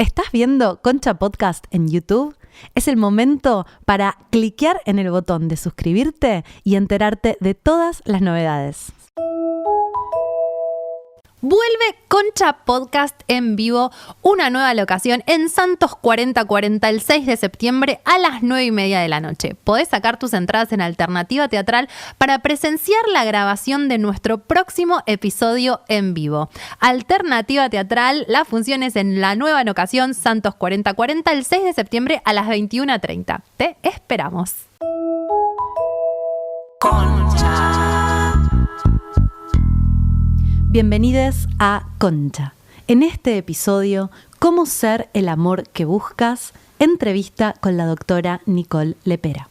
¿Estás viendo Concha Podcast en YouTube? Es el momento para cliquear en el botón de suscribirte y enterarte de todas las novedades. Vuelve Concha Podcast en vivo, una nueva locación en Santos 4040 el 6 de septiembre a las 9:30 de la noche. Podés sacar tus entradas en Alternativa Teatral para presenciar la grabación de nuestro próximo episodio en vivo. Alternativa Teatral, la función es en la nueva locación Santos 4040 el 6 de septiembre a las 21:30. Te esperamos. Concha. Bienvenidos a Concha. En este episodio, ¿Cómo ser el amor que buscas? Entrevista con la doctora Nicole Lepera.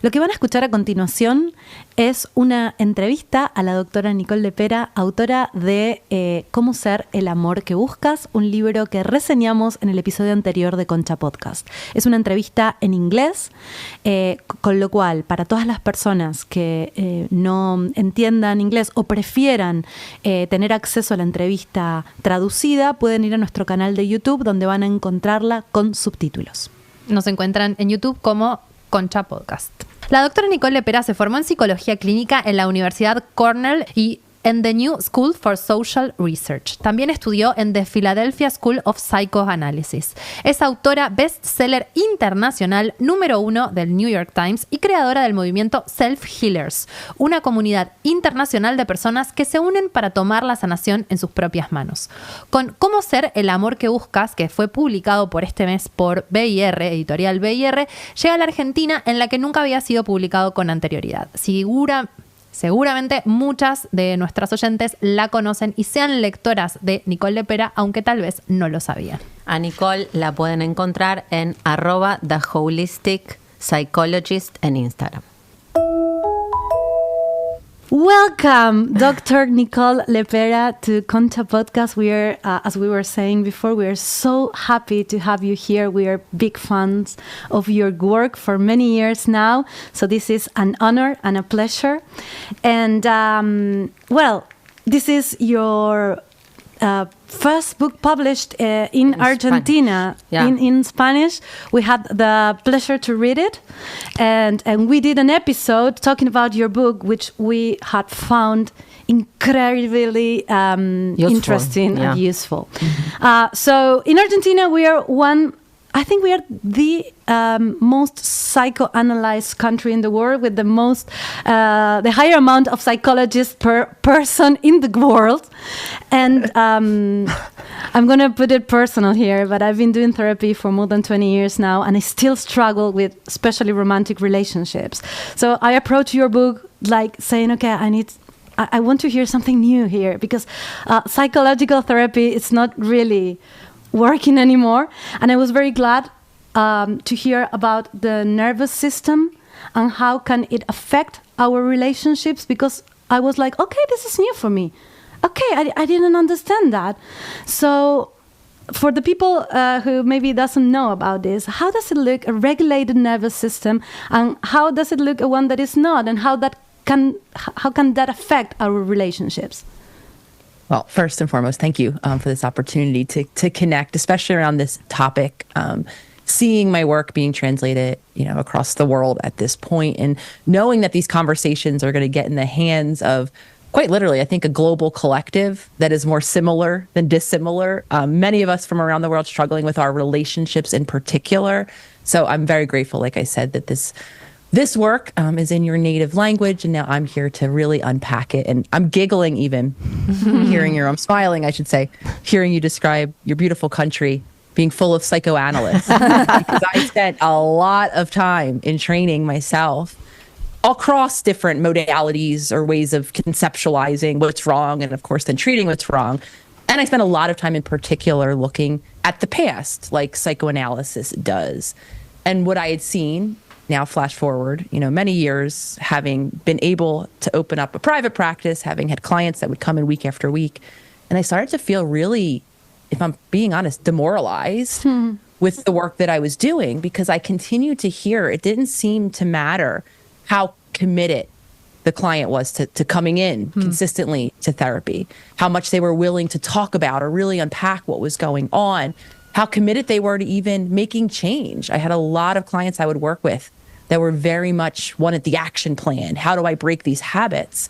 Lo que van a escuchar a continuación es una entrevista a la doctora Nicole Lepera, autora de Cómo ser el amor que buscas, un libro que reseñamos en el episodio anterior de Concha Podcast. Es una entrevista en inglés, con lo cual, para todas las personas que no entiendan inglés o prefieran tener acceso a la entrevista traducida, pueden ir a nuestro canal de YouTube, donde van a encontrarla con subtítulos. Nos encuentran en YouTube como Concha Podcast. La doctora Nicole Lepera se formó en psicología clínica en la Universidad Cornell y en The New School for Social Research. También estudió en The Philadelphia School of Psychoanalysis. Es autora bestseller internacional número 1 del New York Times y creadora del movimiento Self-Healers, una comunidad internacional de personas que se unen para tomar la sanación en sus propias manos. Con Cómo ser el amor que buscas, que fue publicado por este mes por BIR, editorial BIR, llega a la Argentina, en la que nunca había sido publicado con anterioridad. Seguramente muchas de nuestras oyentes la conocen y sean lectoras de Nicole Lepera, aunque tal vez no lo sabían. A Nicole la pueden encontrar en @theholisticpsychologist en Instagram. Welcome, Dr. Nicole Lepera, to Concha Podcast. We are, as we were saying before, we are so happy to have you here. We are big fans of your work for many years now. So this is an honor and a pleasure. And, this is your first book published in Argentina, Spanish. Yeah. in Spanish. We had the pleasure to read it, and we did an episode talking about your book, which we had found incredibly interesting and useful. Mm-hmm. So in Argentina, I think we are the most psychoanalyzed country in the world, with the higher amount of psychologists per person in the world. And I'm going to put it personal here, but I've been doing therapy for more than 20 years now, and I still struggle with especially romantic relationships. So I approach your book like saying, okay, I want to hear something new here, because psychological therapy is not really working anymore. And I was very glad to hear about the nervous system and how can it affect our relationships, because I was like, okay, this is new for me. Okay, I didn't understand that. So for the people who maybe doesn't know about this, how does it look, a regulated nervous system, and how does it look a one that is not, and how can that affect our relationships? Well, first and foremost, thank you for this opportunity to connect, especially around this topic. Seeing my work being translated, across the world at this point, and knowing that these conversations are going to get in the hands of, quite literally, I think, a global collective that is more similar than dissimilar. Many of us from around the world struggling with our relationships in particular. So I'm very grateful, like I said, that this work is in your native language, and now I'm here to really unpack it. And I'm giggling even I'm smiling, I should say, hearing you describe your beautiful country being full of psychoanalysts. Because I spent a lot of time in training myself across different modalities or ways of conceptualizing what's wrong, and of course then treating what's wrong. And I spent a lot of time in particular looking at the past, like psychoanalysis does. And what I had seen, now flash forward, many years, having been able to open up a private practice, having had clients that would come in week after week. And I started to feel really, if I'm being honest, demoralized with the work that I was doing, because I continued to hear it didn't seem to matter how committed the client was to coming in consistently to therapy, how much they were willing to talk about or really unpack what was going on, how committed they were to even making change. I had a lot of clients I would work with that were very much wanted the action plan. How do I break these habits?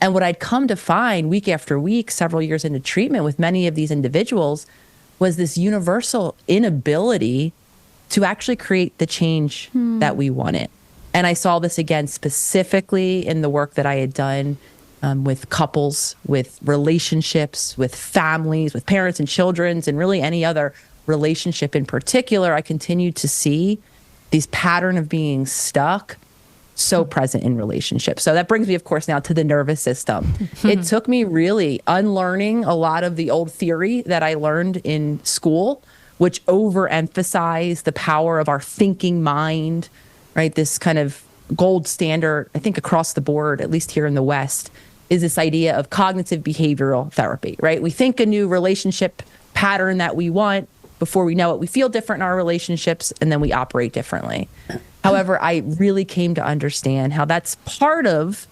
And what I'd come to find week after week, several years into treatment with many of these individuals, was this universal inability to actually create the change that we wanted. And I saw this again specifically in the work that I had done with couples, with relationships, with families, with parents and children, and really any other relationship in particular. I continued to see these pattern of being stuck so present in relationships. So that brings me, of course, now to the nervous system. It took me really unlearning a lot of the old theory that I learned in school, which overemphasized the power of our thinking mind, right? This kind of gold standard, I think across the board, at least here in the West, is this idea of cognitive behavioral therapy, right? We think a new relationship pattern that we want. Before we know it, we feel different in our relationships, and then we operate differently. However, I really came to understand how that's part of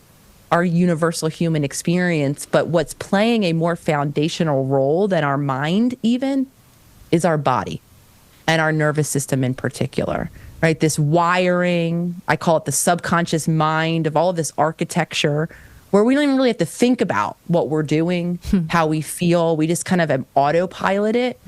our universal human experience, but what's playing a more foundational role than our mind even is our body and our nervous system in particular, right? This wiring, I call it the subconscious mind of all of this architecture, where we don't even really have to think about what we're doing, how we feel. We just kind of autopilot it.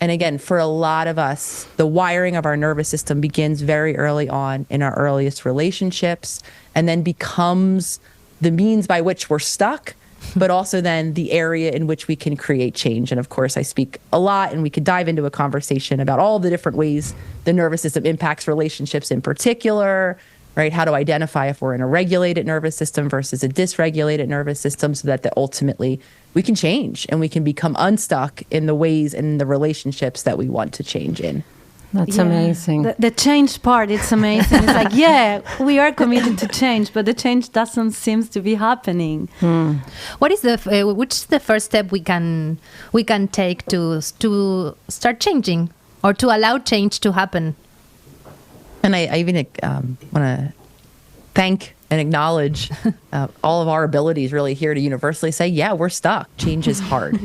And again, for a lot of us, the wiring of our nervous system begins very early on in our earliest relationships, and then becomes the means by which we're stuck, but also then the area in which we can create change. And of course, I speak a lot, and we could dive into a conversation about all the different ways the nervous system impacts relationships in particular, right? How to identify if we're in a regulated nervous system versus a dysregulated nervous system, so that ultimately we can change and we can become unstuck in the ways and the relationships that we want to change in. That's amazing. The change part, it's amazing. It's like, yeah, we are committed to change, but the change doesn't seem to be happening. What is which is the first step we can take to start changing, or to allow change to happen? And I even want to thank and acknowledge all of our abilities really here to universally say, yeah, we're stuck. Change is hard.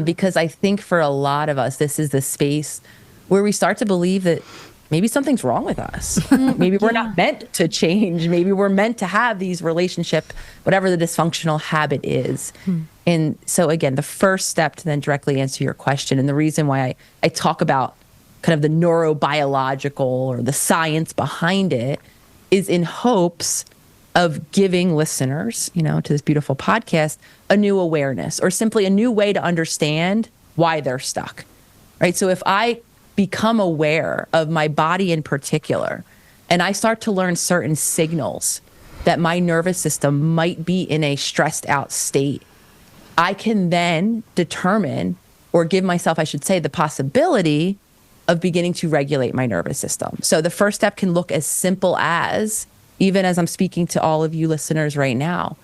Because I think for a lot of us, this is the space where we start to believe that maybe something's wrong with us. Maybe we're not meant to change. Maybe we're meant to have these relationship, whatever the dysfunctional habit is. And so again, the first step to then directly answer your question, and the reason why I talk about kind of the neurobiological or the science behind it, is in hopes of giving listeners, to this beautiful podcast, a new awareness, or simply a new way to understand why they're stuck, right? So if I become aware of my body in particular, and I start to learn certain signals that my nervous system might be in a stressed out state, I can then determine, or give myself, I should say, the possibility of beginning to regulate my nervous system. So the first step can look as simple as, even as I'm speaking to all of you listeners right now,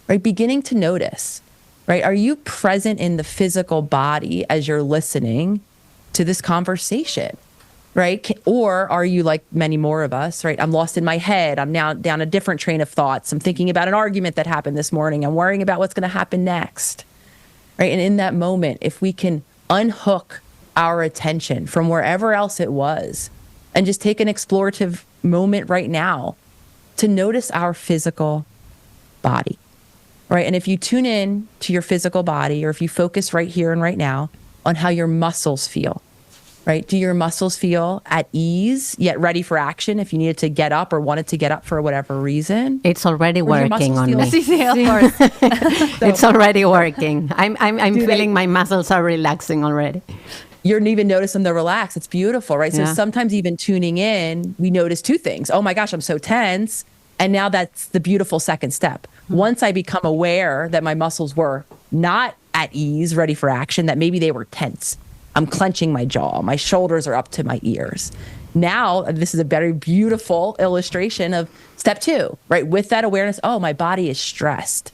right? Beginning to notice, right? Are you present in the physical body as you're listening to this conversation, right? Or are you like many more of us, right? I'm lost in my head. I'm now down a different train of thoughts. I'm thinking about an argument that happened this morning. I'm worrying about what's going to happen next, right? And in that moment, if we can unhook our attention from wherever else it was and just take an explorative moment right now to notice our physical body, right? And if you tune in to your physical body, or if you focus right here and right now on how your muscles feel, right? Do your muscles feel at ease, yet ready for action if you needed to get up or wanted to get up for whatever reason? It's already working on me. Of course. It's already working. I'm feeling my muscles are relaxing already. You don't even notice them to relax. It's beautiful, right? So sometimes even tuning in, we notice two things. Oh my gosh, I'm so tense. And now that's the beautiful second step. Once I become aware that my muscles were not at ease, ready for action, that maybe they were tense. I'm clenching my jaw. My shoulders are up to my ears. Now, this is a very beautiful illustration of step two, right? With that awareness, oh, my body is stressed.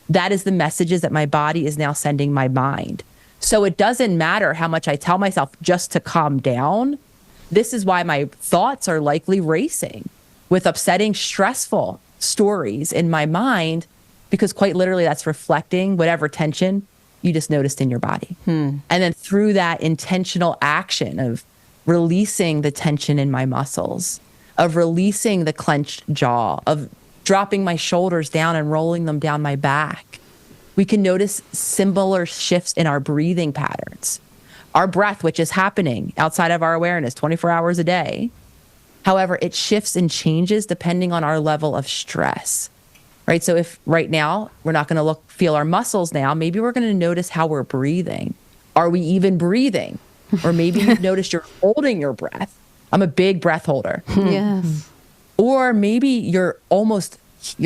That is the messages that my body is now sending my mind. So it doesn't matter how much I tell myself just to calm down. This is why my thoughts are likely racing with upsetting, stressful stories in my mind, because quite literally that's reflecting whatever tension you just noticed in your body. And then through that intentional action of releasing the tension in my muscles, of releasing the clenched jaw, of dropping my shoulders down and rolling them down my back, we can notice similar shifts in our breathing patterns. Our breath, which is happening outside of our awareness 24 hours a day. However, it shifts and changes depending on our level of stress, right? So if right now we're not going to feel our muscles now, maybe we're going to notice how we're breathing. Are we even breathing? Or maybe you've noticed you're holding your breath. I'm a big breath holder. Yes. Or maybe your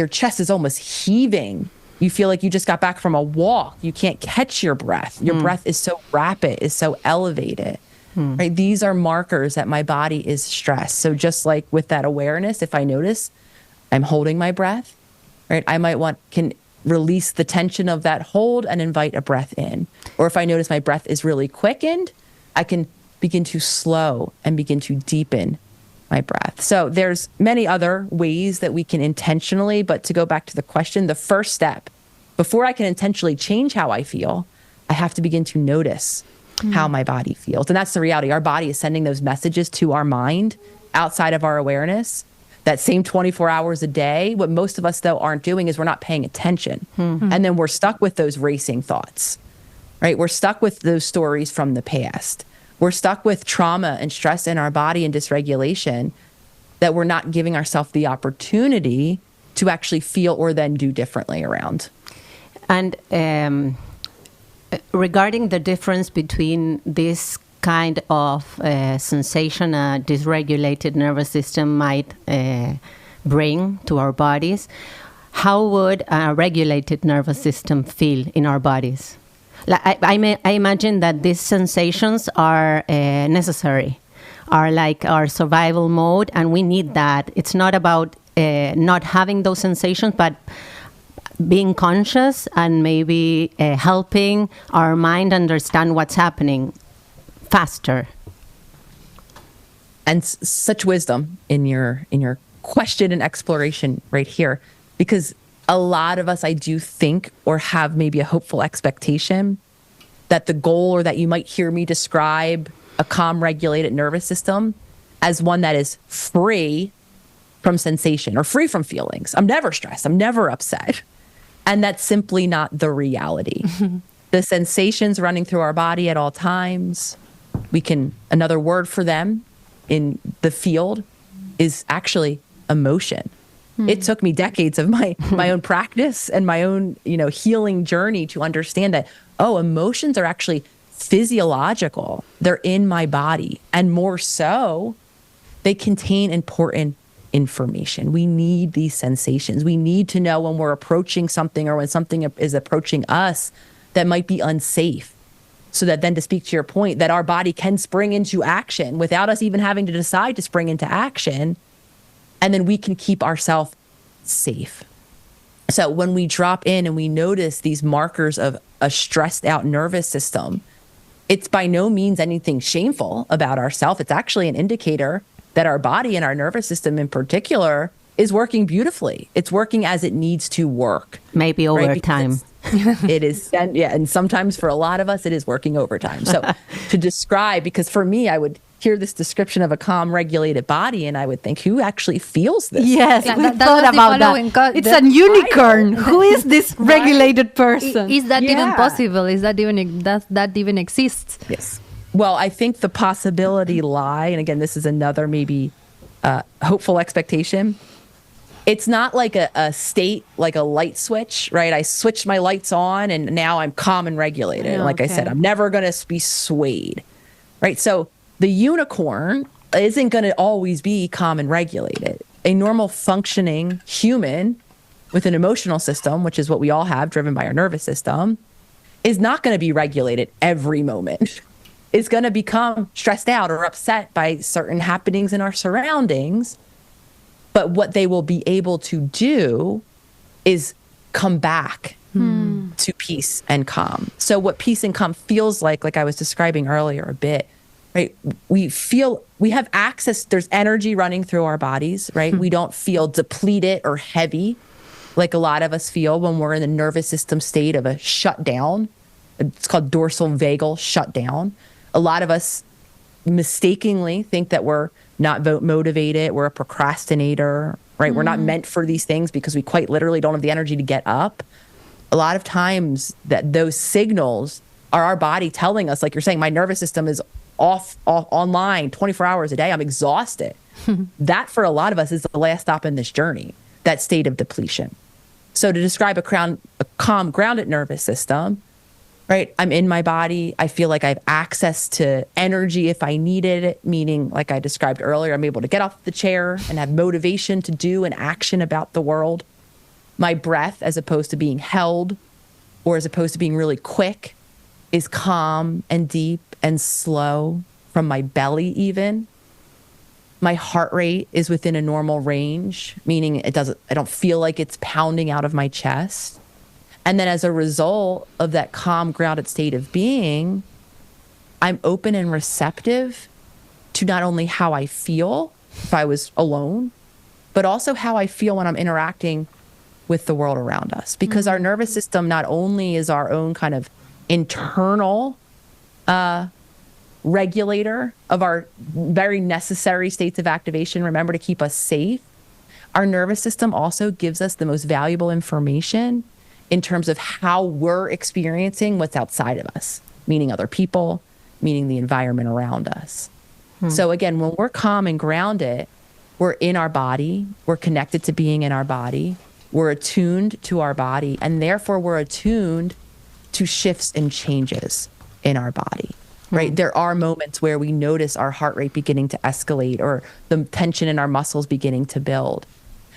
chest is almost heaving. You feel like you just got back from a walk. You can't catch your breath. Your breath is so rapid, is so elevated, right? These are markers that my body is stressed. So just like with that awareness, if I notice I'm holding my breath, right? I can release the tension of that hold and invite a breath in. Or if I notice my breath is really quickened, I can begin to slow and begin to deepen my breath. So there's many other ways that we can intentionally, but to go back to the question, the first step, before I can intentionally change how I feel, I have to begin to notice how my body feels. And that's the reality. Our body is sending those messages to our mind outside of our awareness. That same 24 hours a day. What most of us, though, aren't doing is we're not paying attention. And then we're stuck with those racing thoughts, right? We're stuck with those stories from the past. We're stuck with trauma and stress in our body and dysregulation that we're not giving ourselves the opportunity to actually feel or then do differently around. And regarding the difference between this kind of sensation a dysregulated nervous system might bring to our bodies, how would a regulated nervous system feel in our bodies? I imagine that these sensations are necessary, are like our survival mode, and we need that. It's not about not having those sensations, but being conscious and maybe helping our mind understand what's happening faster. And such wisdom in your question and exploration right here, because a lot of us, I do think, or have maybe a hopeful expectation that the goal, or that you might hear me describe a calm, regulated nervous system as one that is free from sensation or free from feelings. I'm never stressed. I'm never upset. And that's simply not the reality. The sensations running through our body at all times, another word for them in the field is actually emotion. It took me decades of my own practice and my own, healing journey to understand that, emotions are actually physiological. They're in my body. And more so, they contain important information. We need these sensations. We need to know when we're approaching something or when something is approaching us that might be unsafe. So that then, to speak to your point, that our body can spring into action without us even having to decide to spring into action. And then we can keep ourselves safe. So when we drop in and we notice these markers of a stressed out nervous system, it's by no means anything shameful about ourselves. It's actually an indicator that our body and our nervous system in particular is working beautifully. It's working as it needs to work. Maybe overtime. It is, and sometimes for a lot of us, it is working overtime. So to describe, because for me, I would hear this description of a calm, regulated body, and I would think, who actually feels this? Yes, we thought about that. It's a unicorn. Who is this regulated person? Is that even possible? Is that even exists? Yes. Well, I think the possibility lie, and again, this is another maybe hopeful expectation. It's not like a state, like a light switch, right? I switched my lights on and now I'm calm and regulated. And like I said, I'm never going to be swayed, right? So the unicorn isn't going to always be calm and regulated. A normal functioning human with an emotional system, which is what we all have, driven by our nervous system, is not going to be regulated every moment. Is going to become stressed out or upset by certain happenings in our surroundings. But what they will be able to do is come back to peace and calm. So what peace and calm feels like I was describing earlier a bit, right? We have access, there's energy running through our bodies, right? We don't feel depleted or heavy like a lot of us feel when we're in the nervous system state of a shutdown. It's called dorsal vagal shutdown. A lot of us mistakenly think that we're not motivated, we're a procrastinator, right? We're not meant for these things because we quite literally don't have the energy to get up. A lot of times that those signals are our body telling us, like you're saying, my nervous system is off online 24 hours a day. I'm exhausted. That for a lot of us is the last stop in this journey, that state of depletion. So to describe a calm, grounded nervous system, right? I'm in my body. I feel like I have access to energy if I needed it, meaning like I described earlier, I'm able to get off the chair and have motivation to do an action about the world. My breath, as opposed to being held or as opposed to being really quick, is calm and deep and slow from my belly even. My heart rate is within a normal range, meaning I don't feel like it's pounding out of my chest. And then as a result of that calm, grounded state of being, I'm open and receptive to not only how I feel if I was alone, but also how I feel when I'm interacting with the world around us. Because our nervous system not only is our own kind of internal regulator of our very necessary states of activation, remember, to keep us safe, our nervous system also gives us the most valuable information in terms of how we're experiencing what's outside of us, meaning other people, meaning the environment around us. So again, when we're calm and grounded, we're in our body, we're connected to being in our body, we're attuned to our body, and therefore we're attuned to shifts and changes in our body, right? There are moments where we notice our heart rate beginning to escalate or the tension in our muscles beginning to build.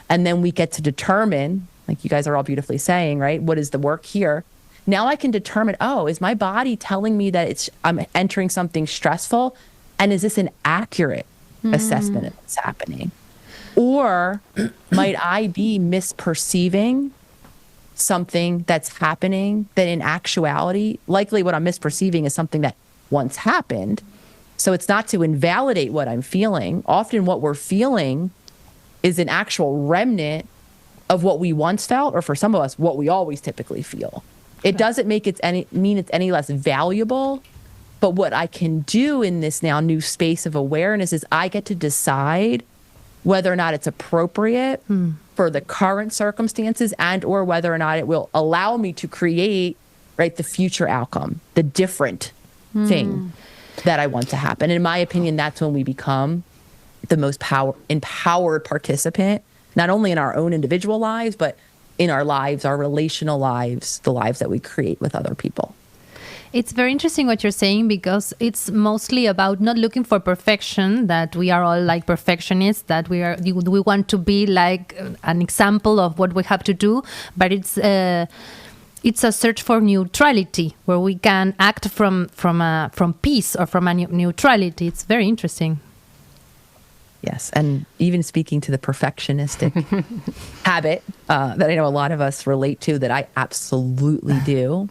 And then we get to determine, like you guys are all beautifully saying, right? What is the work here? Now I can determine, is my body telling me that I'm entering something stressful? And is this an accurate assessment of what's happening? Or might I be misperceiving something that's happening that in actuality, likely what I'm misperceiving is something that once happened. So it's not to invalidate what I'm feeling. Often what we're feeling is an actual remnant of what we once felt, or for some of us, what we always typically feel. It doesn't mean it's any less valuable, but what I can do in this now new space of awareness is I get to decide whether or not it's appropriate for the current circumstances and or whether or not it will allow me to create, right, the future outcome, the different thing that I want to happen. In my opinion, that's when we become the most empowered participant, not only in our own individual lives, but in our lives, our relational lives, the lives that we create with other people. It's very interesting what you're saying, because it's mostly about not looking for perfection, that we are all like perfectionists, that we want to be like an example of what we have to do, but it's a search for neutrality, where we can act from peace or from a neutrality. It's very interesting. Yes, and even speaking to the perfectionistic habit that I know a lot of us relate to, that I absolutely do.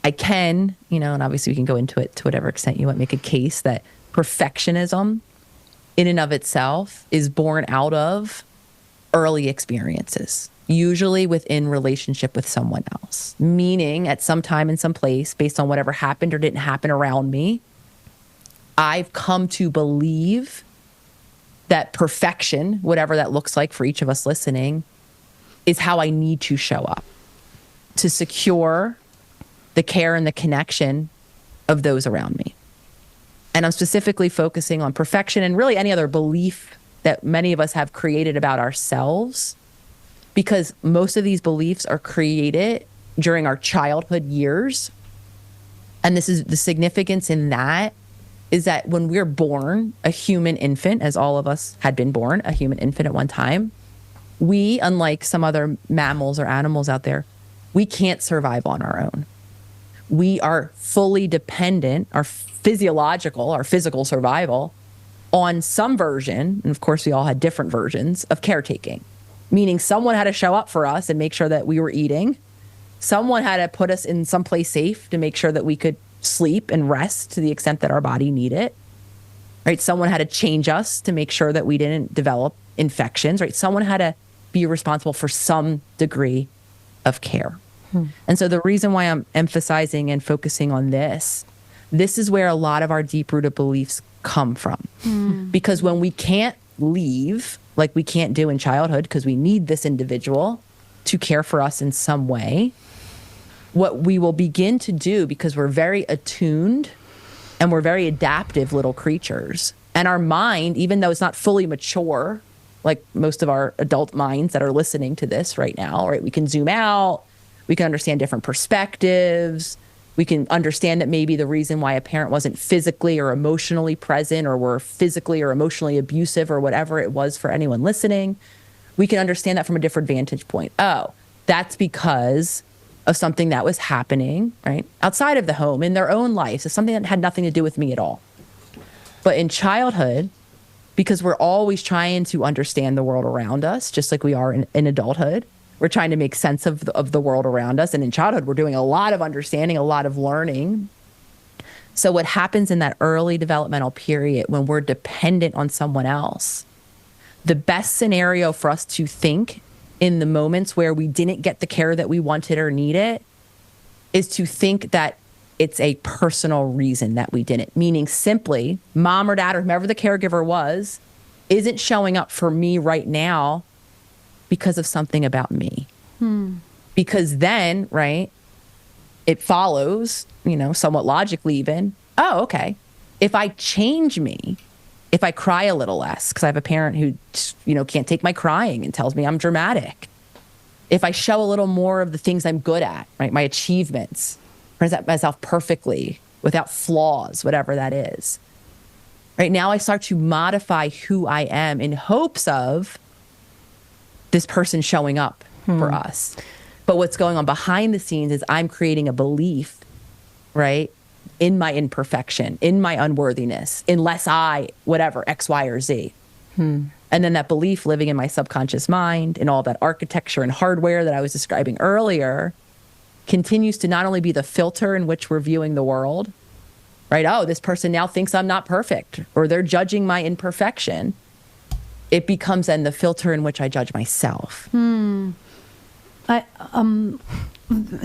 I can, and obviously we can go into it to whatever extent you want, make a case that perfectionism in and of itself is born out of early experiences, usually within relationship with someone else. Meaning at some time in some place, based on whatever happened or didn't happen around me, I've come to believe that perfection, whatever that looks like for each of us listening, is how I need to show up to secure the care and the connection of those around me. And I'm specifically focusing on perfection and really any other belief that many of us have created about ourselves, because most of these beliefs are created during our childhood years. And this is the significance in that is that when we're born, a human infant, as all of us had been born, a human infant at one time, we, unlike some other mammals or animals out there, we can't survive on our own. We are fully dependent, our physical survival, on some version, and of course we all had different versions, of caretaking. Meaning someone had to show up for us and make sure that we were eating. Someone had to put us in some place safe to make sure that we could sleep and rest to the extent that our body need it, right? Someone had to change us to make sure that we didn't develop infections, right? Someone had to be responsible for some degree of care. And so the reason why I'm emphasizing and focusing on this is where a lot of our deep-rooted beliefs come from. Because when we can't leave, like we can't do in childhood, because we need this individual to care for us in some way, what we will begin to do, because we're very attuned and we're very adaptive little creatures, and our mind, even though it's not fully mature, like most of our adult minds that are listening to this right now, right? We can zoom out, we can understand different perspectives, we can understand that maybe the reason why a parent wasn't physically or emotionally present, or were physically or emotionally abusive, or whatever it was for anyone listening, we can understand that from a different vantage point. Oh, that's because of something that was happening, right, outside of the home, in their own lives. It's something that had nothing to do with me at all. But in childhood, because we're always trying to understand the world around us, just like we are in adulthood, we're trying to make sense of the world around us. And in childhood, we're doing a lot of understanding, a lot of learning. So what happens in that early developmental period when we're dependent on someone else, the best scenario for us to think in the moments where we didn't get the care that we wanted or needed is to think that it's a personal reason that we didn't. Meaning simply, mom or dad or whomever the caregiver was isn't showing up for me right now because of something about me. Because then, right, it follows, somewhat logically even, oh, okay, if I change me, if I cry a little less, because I have a parent who, can't take my crying and tells me I'm dramatic. If I show a little more of the things I'm good at, right, my achievements, present myself perfectly, without flaws, whatever that is. Right now I start to modify who I am in hopes of this person showing up for us. But what's going on behind the scenes is I'm creating a belief, right, in my imperfection, in my unworthiness, unless I, whatever, X, Y, or Z. And then that belief living in my subconscious mind and all that architecture and hardware that I was describing earlier continues to not only be the filter in which we're viewing the world, right? Oh, this person now thinks I'm not perfect, or they're judging my imperfection. It becomes then the filter in which I judge myself. In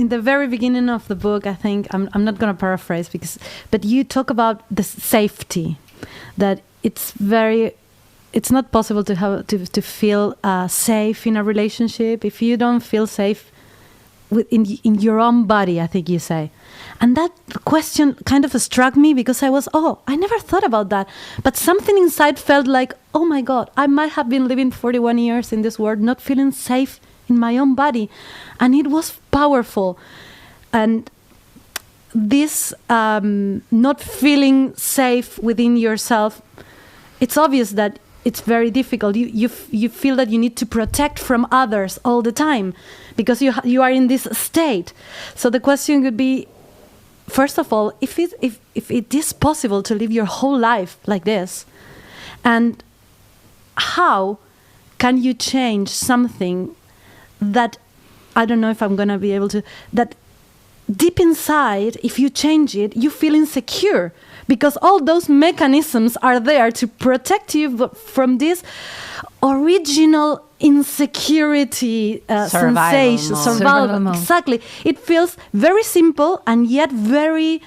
the very beginning of the book, I think, I'm not going to paraphrase, but you talk about the safety, that it's not possible to have to feel safe in a relationship if you don't feel safe in your own body, I think you say. And that question kind of struck me because I never thought about that. But something inside felt like, oh my God, I might have been living 41 years in this world not feeling safe in my own body. And it was powerful. And this not feeling safe within yourself, it's obvious that it's very difficult. You feel that you need to protect from others all the time because you are in this state. So the question would be, first of all, if it is possible to live your whole life like this, and how can you change something that, I don't know if I'm going to be able to, that deep inside, if you change it, you feel insecure because all those mechanisms are there to protect you from this original insecurity sensation. Survival. Exactly. It feels very simple and yet very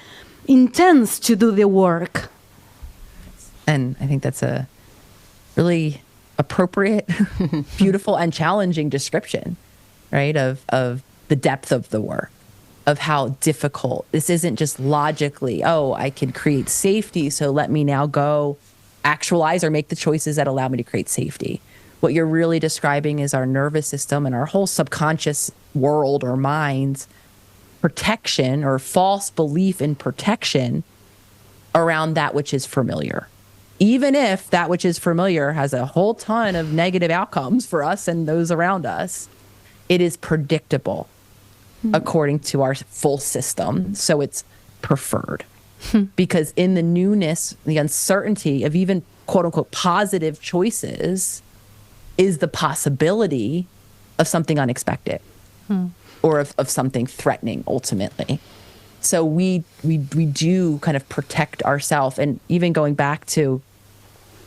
intense to do the work. And I think that's a really appropriate, beautiful, and challenging description, right, of the depth of the work, of how difficult. This isn't just logically, oh, I can create safety, so let me now go actualize or make the choices that allow me to create safety. What you're really describing is our nervous system and our whole subconscious world or mind's protection or false belief in protection around that which is familiar. Even if that which is familiar has a whole ton of negative outcomes for us and those around us, it is predictable according to our full system. So it's preferred. Because in the newness, the uncertainty of even quote unquote positive choices is the possibility of something unexpected or of something threatening ultimately. So we do kind of protect ourselves. And even going back to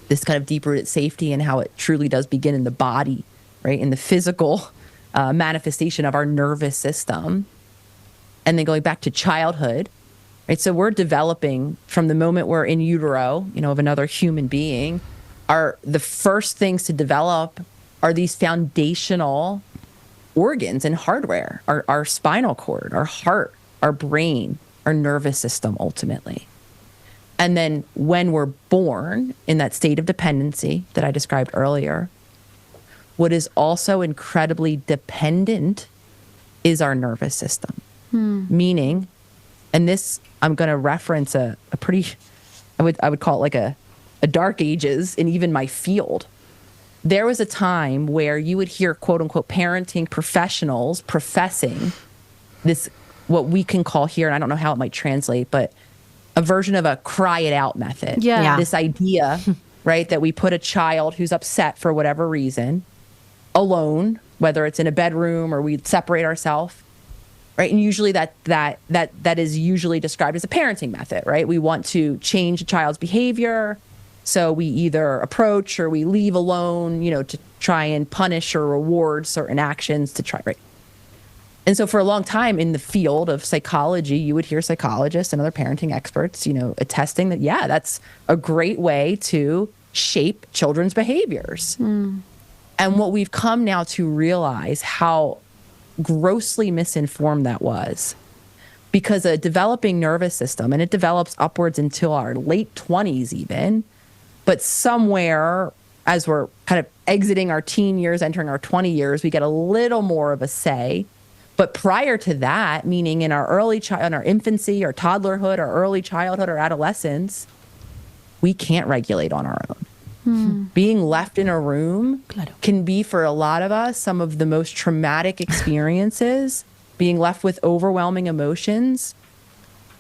this kind of deep-rooted safety and how it truly does begin in the body, right? In the physical manifestation of our nervous system. And then going back to childhood, right? So we're developing from the moment we're in utero, of another human being, the first things to develop are these foundational organs and hardware, our spinal cord, our heart, our brain, our nervous system, ultimately. And then when we're born in that state of dependency that I described earlier, what is also incredibly dependent is our nervous system. Meaning, and this, I'm going to reference a pretty, I would call it like a dark ages in even my field. There was a time where you would hear, quote unquote, parenting professionals professing this, what we can call here, and I don't know how it might translate, but a version of a cry it out method. Yeah. This idea, right, that we put a child who's upset for whatever reason alone, whether it's in a bedroom or we separate ourselves, right? And usually that is usually described as a parenting method, right? We want to change a child's behavior. So we either approach or we leave alone, to try and punish or reward certain actions to try, right? And so for a long time in the field of psychology, you would hear psychologists and other parenting experts, attesting that, yeah, that's a great way to shape children's behaviors. And what we've come now to realize how grossly misinformed that was, because a developing nervous system, and it develops upwards until our late 20s even, but somewhere as we're kind of exiting our teen years, entering our 20 years, we get a little more of a say. But prior to that, meaning in our in our infancy or toddlerhood or early childhood or adolescence, we can't regulate on our own. Being left in a room can be, for a lot of us, some of the most traumatic experiences, being left with overwhelming emotions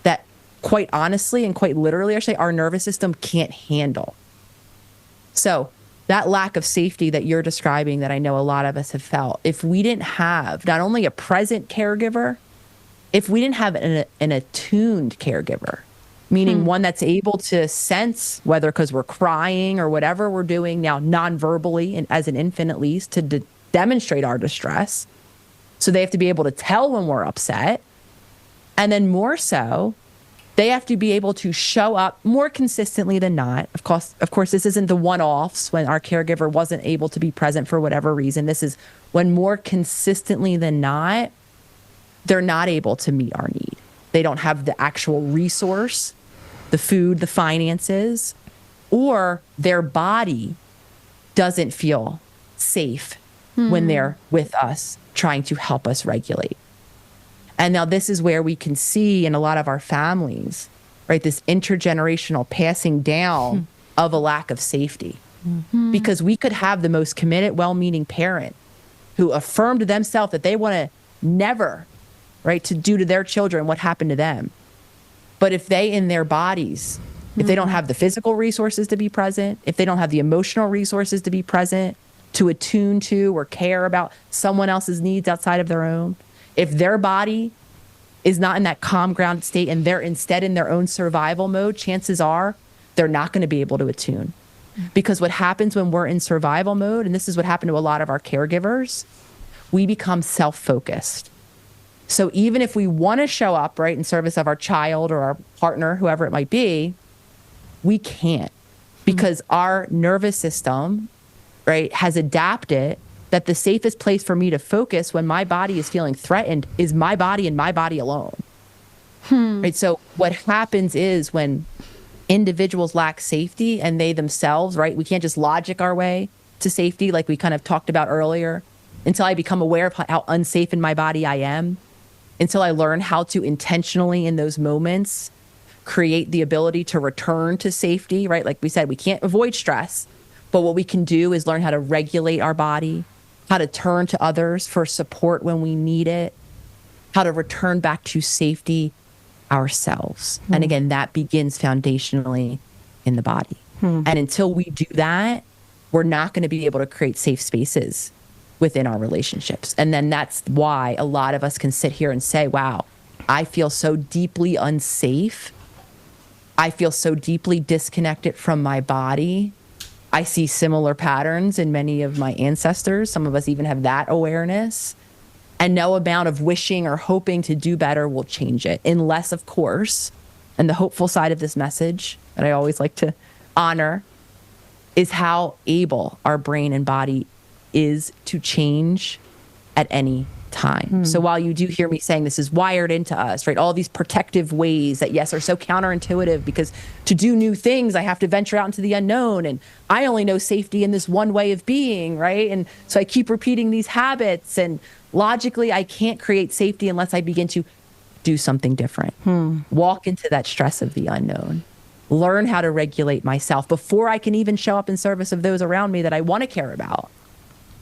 that, quite honestly and quite literally, I say, our nervous system can't handle. So that lack of safety that you're describing, that I know a lot of us have felt, if we didn't have not only a present caregiver, if we didn't have an attuned caregiver, meaning one that's able to sense, whether because we're crying or whatever we're doing now non-verbally, and as an infant at least, to demonstrate our distress. So they have to be able to tell when we're upset. And then more so, they have to be able to show up more consistently than not. Of course, this isn't the one-offs when our caregiver wasn't able to be present for whatever reason. This is when more consistently than not, they're not able to meet our need. They don't have the actual resource, the food, the finances, or their body doesn't feel safe when they're with us, trying to help us regulate. And now this is where we can see in a lot of our families, right, this intergenerational passing down of a lack of safety. Because we could have the most committed, well-meaning parent who affirmed to themselves that they want to never, right, to do to their children what happened to them. But if they, in their bodies, if they don't have the physical resources to be present, if they don't have the emotional resources to be present, to attune to or care about someone else's needs outside of their own, if their body is not in that calm, grounded state and they're instead in their own survival mode, chances are they're not going to be able to attune. Because what happens when we're in survival mode, and this is what happened to a lot of our caregivers, we become self-focused. So even if we want to show up, right, in service of our child or our partner, whoever it might be, we can't, because our nervous system, right, has adapted that the safest place for me to focus when my body is feeling threatened is my body and my body alone. Right. So what happens is when individuals lack safety and they themselves, right, we can't just logic our way to safety like we kind of talked about earlier, until I become aware of how unsafe in my body I am, until I learn how to intentionally in those moments create the ability to return to safety, right? Like we said, we can't avoid stress, but what we can do is learn how to regulate our body, how to turn to others for support when we need it, how to return back to safety ourselves. And again, that begins foundationally in the body. And until we do that, we're not going to be able to create safe spaces within our relationships. And then that's why a lot of us can sit here and say, wow, I feel so deeply unsafe. I feel so deeply disconnected from my body. I see similar patterns in many of my ancestors. Some of us even have that awareness. And no amount of wishing or hoping to do better will change it, unless, of course, and the hopeful side of this message that I always like to honor is how able our brain and body is to change at any time. So while you do hear me saying this is wired into us, right? All these protective ways that, yes, are so counterintuitive, because to do new things, I have to venture out into the unknown. And I only know safety in this one way of being, right? And so I keep repeating these habits. And logically, I can't create safety unless I begin to do something different. Walk into that stress of the unknown. Learn how to regulate myself before I can even show up in service of those around me that I want to care about.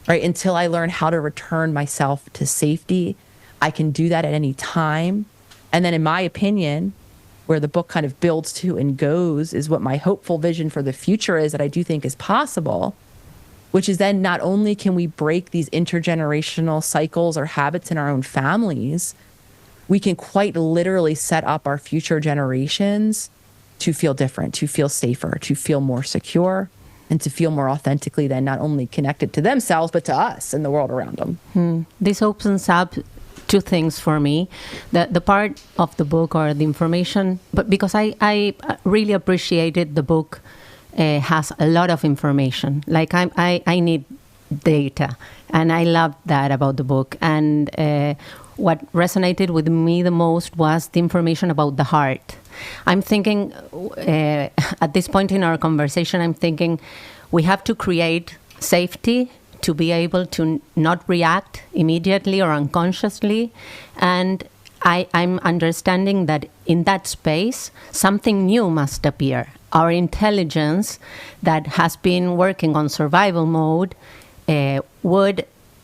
Right? Until I learn how to return myself to safety, I can do that at any time. And then in my opinion, where the book kind of builds to and goes is what my hopeful vision for the future is that I do think is possible, which is then not only can we break these intergenerational cycles or habits in our own families, we can quite literally set up our future generations to feel different, to feel safer, to feel more secure, and to feel more authentically then not only connected to themselves, but to us and the world around them. This opens up two things for me. The part of the book or the information, but because I really appreciated the book has a lot of information. Like I need data, and I loved that about the book. And what resonated with me the most was the information about the heart. I'm thinking, at this point in our conversation, I'm thinking we have to create safety to be able to not react immediately or unconsciously. And I'm understanding that in that space, something new must appear. Our intelligence that has been working on survival mode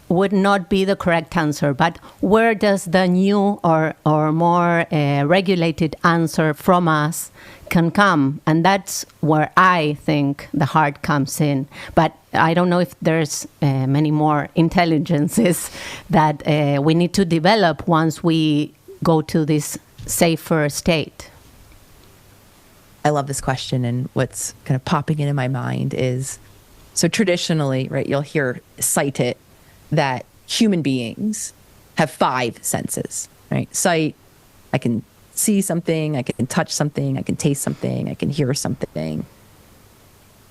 would not be the correct answer, but where does the new or more regulated answer from us can come? And that's where I think the heart comes in. But I don't know if there's many more intelligences that we need to develop once we go to this safer state. I love this question, and what's kind of popping into my mind is, so traditionally, right, you'll hear cited that human beings have 5 senses, right? Sight, I can see something, I can touch something, I can taste something, I can hear something.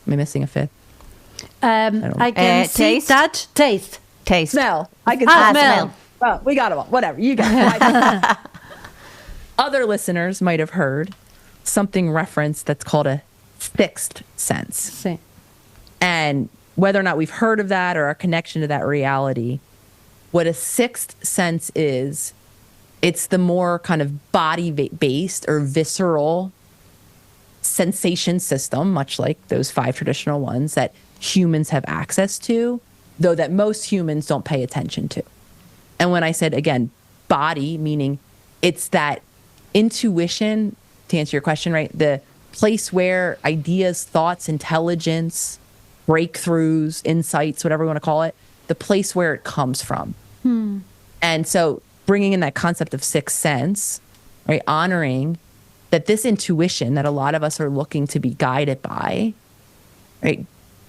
Am I missing a 5th? I can see, taste. touch, taste. Smell. I can smell. Well, we got them all. Whatever. You got it. Other listeners might have heard something referenced that's called a 6th sense. Sí. And whether or not we've heard of that or our connection to that reality, what a 6th sense is, it's the more kind of body-based or visceral sensation system, much like those 5 traditional ones that humans have access to, though that most humans don't pay attention to. And when I said, again, body, meaning it's that intuition, to answer your question, right? The place where ideas, thoughts, intelligence, breakthroughs, insights, whatever you want to call it, the place where it comes from. And so bringing in that concept of 6th sense, right? Honoring that this intuition that a lot of us are looking to be guided by, right?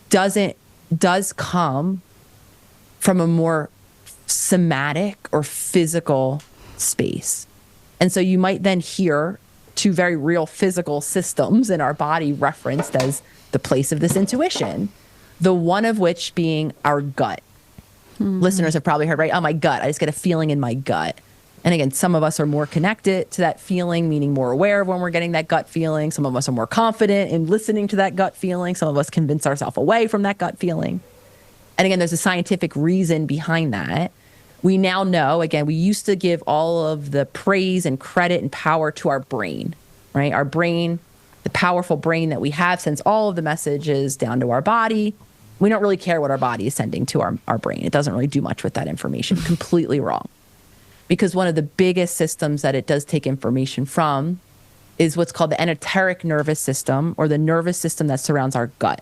Does come from a more somatic or physical space. And so you might then hear 2 very real physical systems in our body referenced as the place of this intuition, the one of which being our gut. Listeners have probably heard, right? Oh, my gut. I just get a feeling in my gut. And again, some of us are more connected to that feeling, meaning more aware of when we're getting that gut feeling. Some of us are more confident in listening to that gut feeling. Some of us convince ourselves away from that gut feeling. And again, there's a scientific reason behind that. We now know, again, we used to give all of the praise and credit and power to our brain, right? Our brain, the powerful brain that we have, sends all of the messages down to our body. We don't really care what our body is sending to our brain. It doesn't really do much with that information. Completely wrong. Because one of the biggest systems that it does take information from is what's called the enteric nervous system, or the nervous system that surrounds our gut.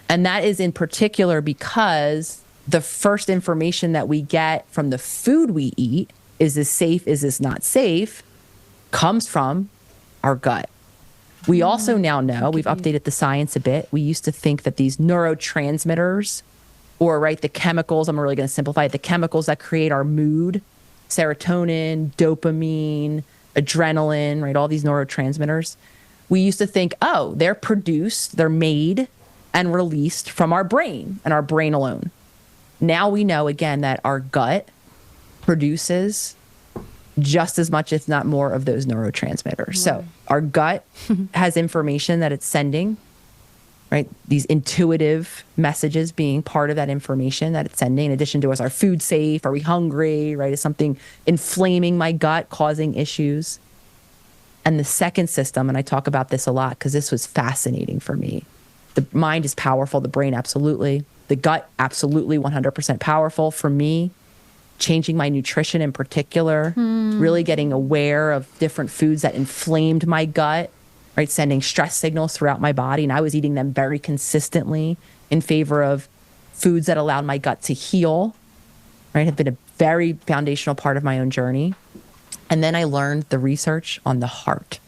And that is in particular because the first information that we get from the food we eat, is this safe, is this not safe, comes from our gut. We also now know, we've updated the science a bit. We used to think that these neurotransmitters, or right, the chemicals, I'm really going to simplify it, the chemicals that create our mood, serotonin, dopamine, adrenaline, right, all these neurotransmitters, we used to think, oh, they're produced, they're made and released from our brain and our brain alone. Now we know, again, that our gut produces just as much, if not more, of those neurotransmitters. So our gut has information that it's sending, right? These intuitive messages being part of that information that it's sending, in addition to, is our food safe? Are we hungry, right? Is something inflaming my gut, causing issues? And the second system, and I talk about this a lot because this was fascinating for me. The mind is powerful, the brain absolutely. The gut absolutely 100% powerful. For me, changing my nutrition in particular, really getting aware of different foods that inflamed my gut, right? Sending stress signals throughout my body. And I was eating them very consistently in favor of foods that allowed my gut to heal, right? Have been a very foundational part of my own journey. And then I learned the research on the heart.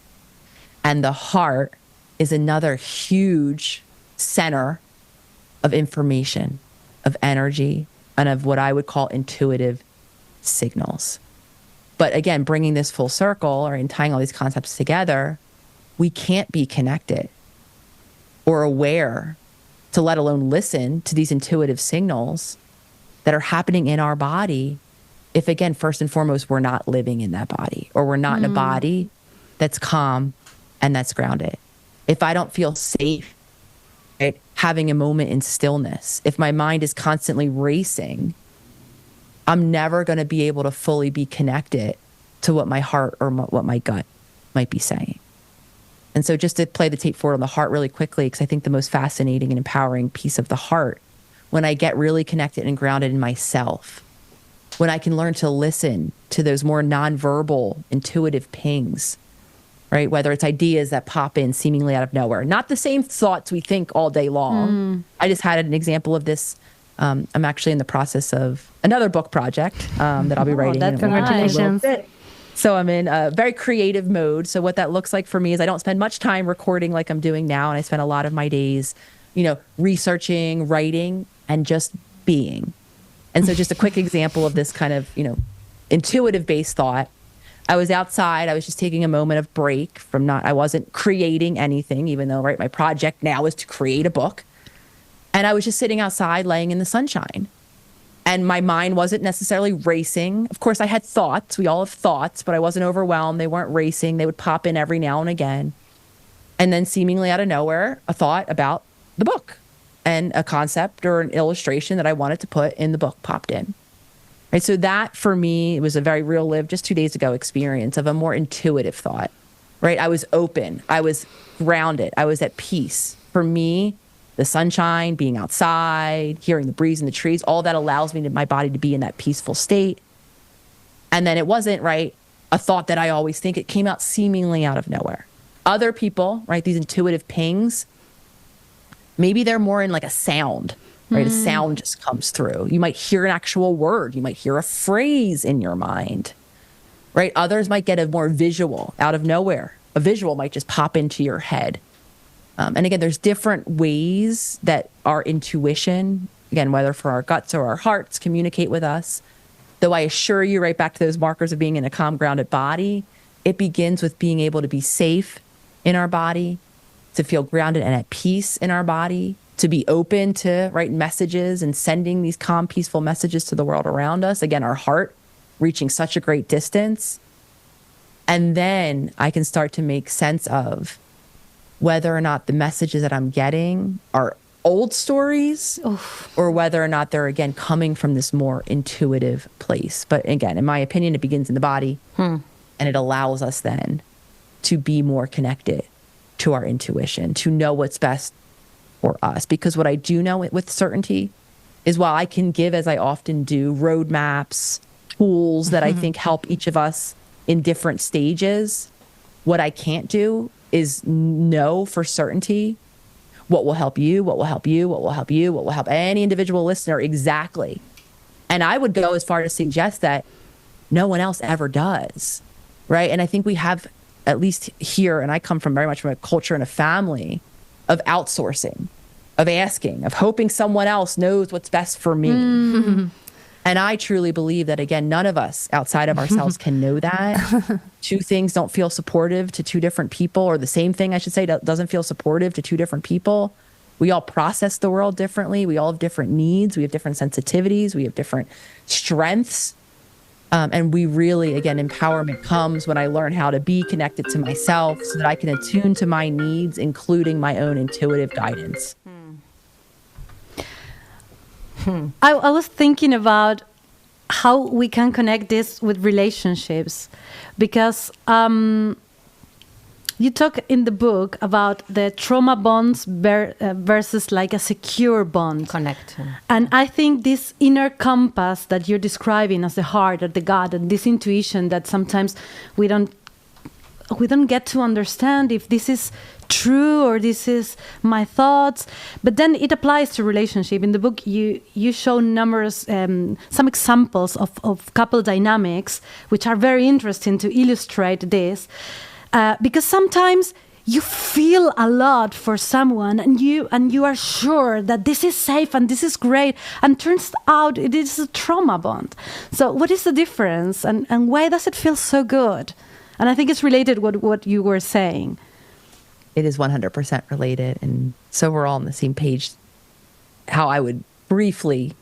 And the heart is another huge center of information, of energy, and of what I would call intuitive signals. But again, bringing this full circle, or in tying all these concepts together, we can't be connected or aware to let alone listen to these intuitive signals that are happening in our body if, again, first and foremost, we're not living in that body, or we're not in a body that's calm and that's grounded. If I don't feel safe, right, having a moment in stillness, if my mind is constantly racing, I'm never going to be able to fully be connected to what my heart or what my gut might be saying. And so just to play the tape forward on the heart really quickly, because I think the most fascinating and empowering piece of the heart, when I get really connected and grounded in myself, when I can learn to listen to those more nonverbal, intuitive pings, right? Whether it's ideas that pop in seemingly out of nowhere, not the same thoughts we think all day long. I just had an example of this. I'm actually in the process of another book project that I'll be writing. Congratulations. So I'm in a very creative mode. So what that looks like for me is I don't spend much time recording like I'm doing now. And I spend a lot of my days, researching, writing, and just being. And so just a quick example of this kind of, intuitive based thought. I was outside. I was just taking a moment of break from I wasn't creating anything, even though, right, my project now is to create a book. And I was just sitting outside laying in the sunshine. And my mind wasn't necessarily racing. Of course, I had thoughts. We all have thoughts, but I wasn't overwhelmed. They weren't racing. They would pop in every now and again. And then seemingly out of nowhere, a thought about the book and a concept or an illustration that I wanted to put in the book popped in. Right. So that for me was a very real lived, just 2 days ago, experience of a more intuitive thought. Right. I was open. I was grounded. I was at peace. For me, the sunshine, being outside, hearing the breeze in the trees, all that allows me my body to be in that peaceful state. And then it wasn't, right, a thought that I always think. It came out seemingly out of nowhere. Other people, right, these intuitive pings, maybe they're more in like a sound, right? A sound just comes through. You might hear an actual word. You might hear a phrase in your mind, right? Others might get a more visual out of nowhere. A visual might just pop into your head. And again, there's different ways that our intuition, again, whether for our guts or our hearts, communicate with us. Though I assure you, right back to those markers of being in a calm, grounded body, it begins with being able to be safe in our body, to feel grounded and at peace in our body, to be open to, right, messages and sending these calm, peaceful messages to the world around us. Again, our heart reaching such a great distance. And then I can start to make sense of whether or not the messages that I'm getting are old stories or whether or not they're, again, coming from this more intuitive place. But again, in my opinion, it begins in the body and it allows us then to be more connected to our intuition, to know what's best for us. Because what I do know with certainty is while I can give, as I often do, roadmaps, tools that I think help each of us in different stages, what I can't do is know for certainty what will help you, what will help you, what will help you, what will help any individual listener exactly. And I would go as far to suggest that no one else ever does, right? And I think we have, at least here, and I come from very much from a culture and a family of outsourcing, of asking, of hoping someone else knows what's best for me. And I truly believe that, again, none of us outside of ourselves can know that. Two things don't feel supportive to two different people, or the same thing, I should say, doesn't feel supportive to two different people. We all process the world differently. We all have different needs. We have different sensitivities. We have different strengths. And we really, again, empowerment comes when I learn how to be connected to myself so that I can attune to my needs, including my own intuitive guidance. I was thinking about how we can connect this with relationships, because you talk in the book about the trauma bonds versus like a secure bond. Connect. And I think this inner compass that you're describing as the heart or the gut, and this intuition that sometimes we don't get to understand if this is true or this is my thoughts, but then it applies to relationship. In the book, you show numerous some examples of couple dynamics, which are very interesting to illustrate this, because sometimes you feel a lot for someone and you are sure that this is safe and this is great, and turns out it is a trauma bond. So what is the difference, and why does it feel so good? And I think it's related with what you were saying. It is 100% related. And so we're all on the same page. How I would briefly,